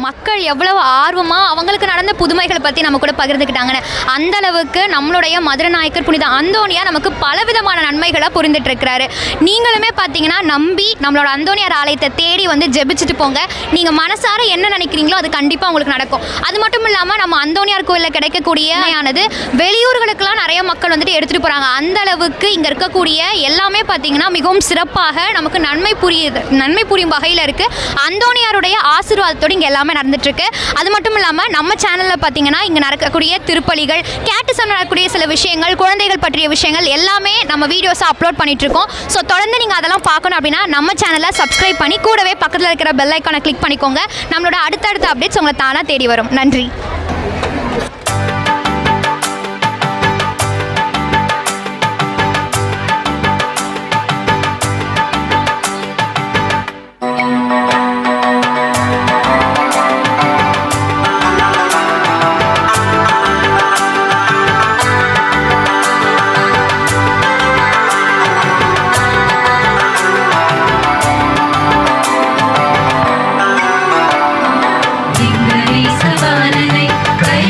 B: மக்கள் எவ்வளவு ஆர்வமாக அவங்களுக்கு நடந்த புதுமைகளை பற்றி நம்ம கூட பகிர்ந்துக்கிட்டாங்கன்னு அந்த அளவுக்கு நம்மளுடைய மதுரை நாயக்கர் புனித அந்தோனியார் நமக்கு பலவிதமான நன்மைகளை புரிந்துட்டு இருக்கிறாரு. நீங்களுமே பார்த்தீங்கன்னா நம்பி நம்மளோட அந்தோனியார் ஆலயத்தை தேடி வந்து ஜெபிச்சுட்டு போங்க. நீங்கள் மனசார என்ன நினைக்கிறீங்களோ அது கண்டிப்பாக உங்களுக்கு நடக்கும். அது மட்டும் இல்லாமல் நம்ம அந்தோனியார் கோயிலில் கிடைக்கக்கூடியது வெளியூர்களுக்கெல்லாம் நிறைய மக்கள் வந்துட்டு எடுத்துகிட்டு போகிறாங்க. அந்த அளவுக்கு இங்கே இருக்கக்கூடிய எல்லாமே பார்த்தீங்கன்னா மிகவும் சிறப்பாக நமக்கு நன்மை புரியும் வகையில் இருக்குது. அந்தோனியாருடைய ஆசீர்வாதத்தோடு இங்கே எல்லாமே நடந்துட்டுருக்கு. அது மட்டும் இல்லாமல் நம்ம சேனலில் பார்த்தீங்கன்னா இங்கே நடக்கக்கூடிய திருப்பலிகள், கேட்டிசம் நடக்கக்கூடிய சில விஷயங்கள், குழந்தைகள் பற்றிய விஷயங்கள் எல்லாமே நம்ம வீடியோஸை அப்லோட் பண்ணிகிட்ருக்கோம். ஸோ தொடர்ந்து நீங்கள் அதெல்லாம் பார்க்கணும் அப்படின்னா நம்ம சேனலை சப்ஸ்கிரைப் பண்ணி கூடவே பக்கத்தில் இருக்கிற பெல் ஐக்கானை கிளிக் பண்ணிக்கோங்க. நம்மளோட அடுத்தடுத்த அப்டேட்ஸ் உங்களை தானாக தேடி வரும். நன்றி.
S: சபாலனை கை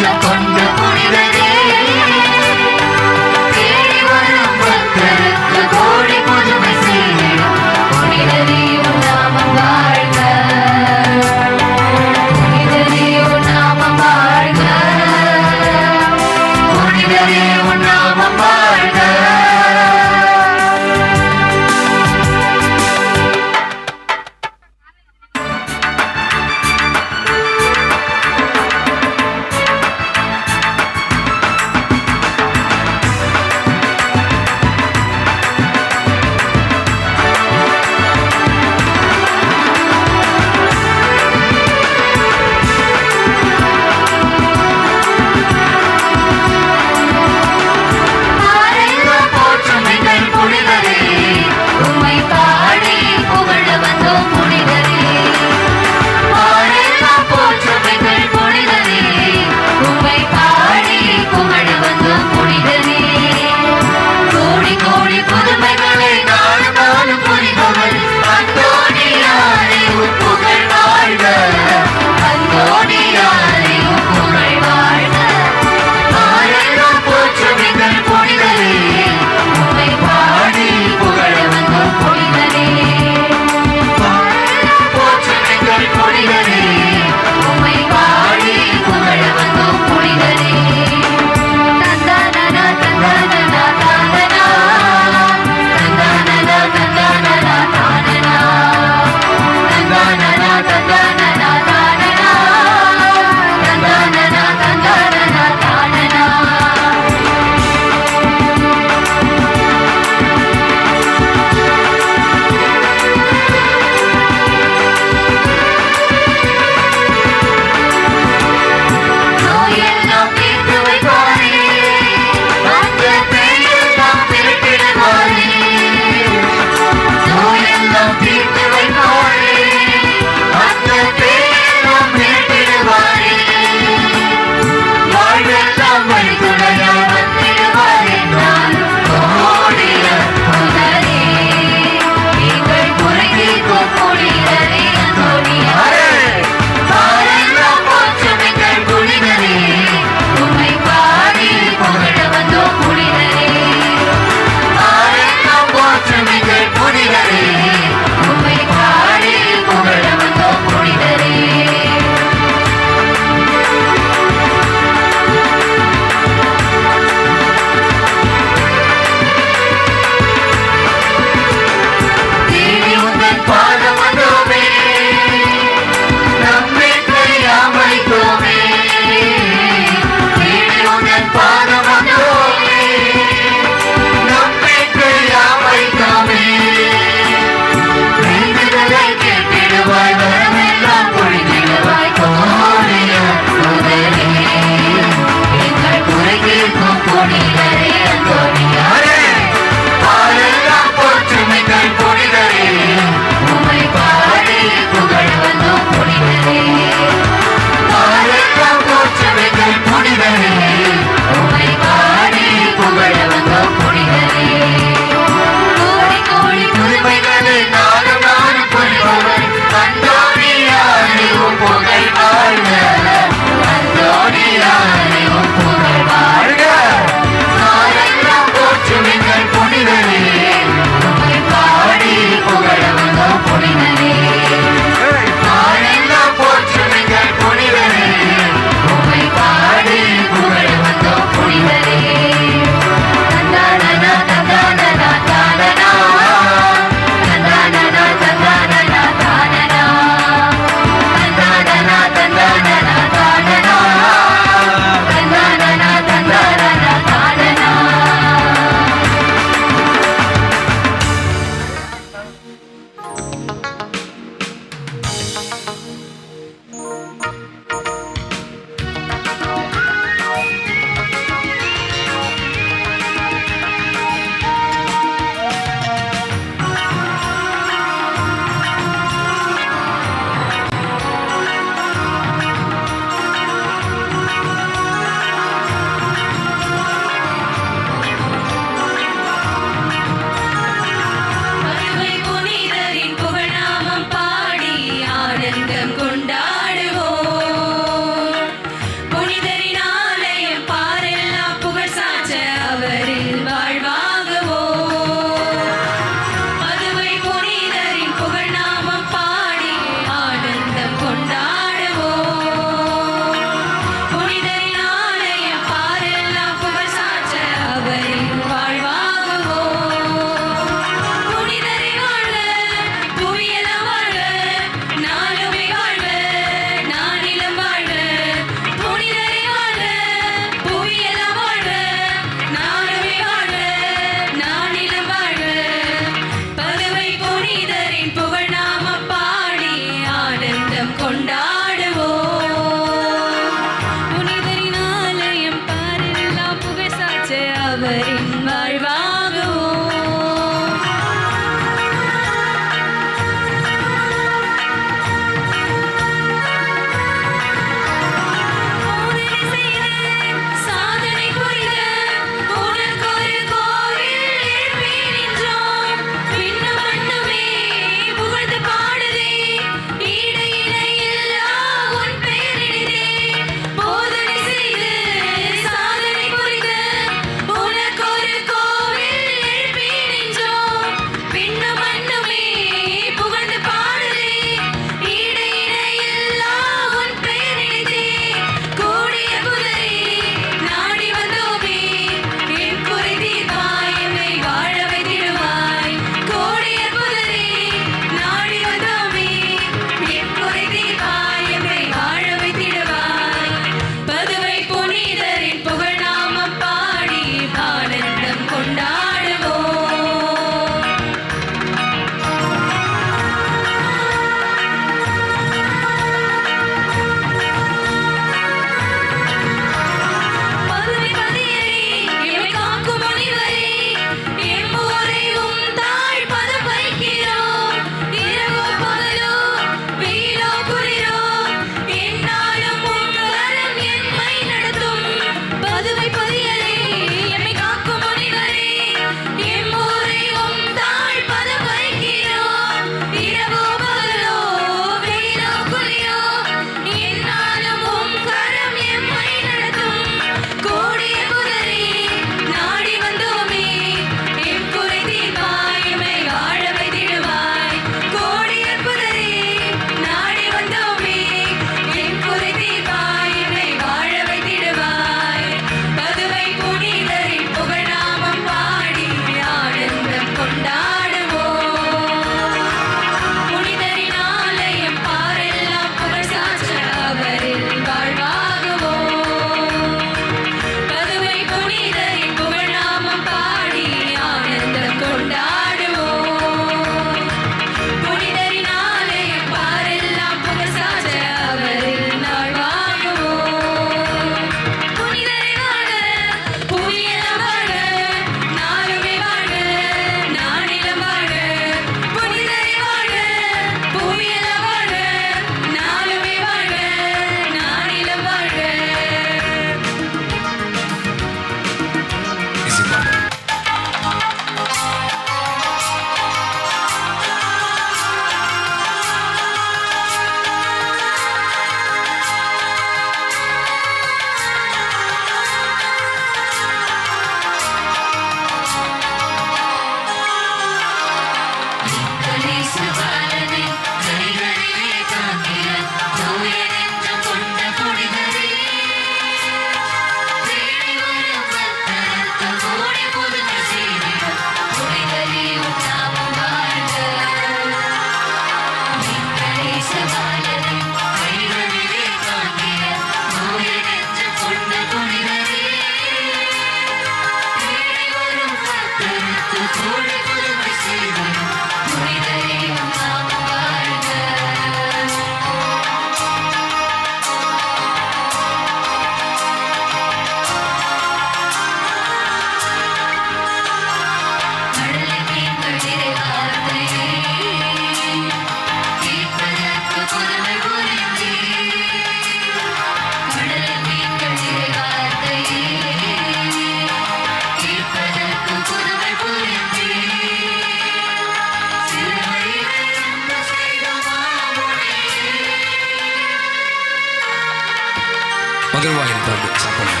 I: மதுரவாயில் பிராண்டு சாப்பிடுங்க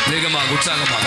I: வேகமாக உற்சாகமாக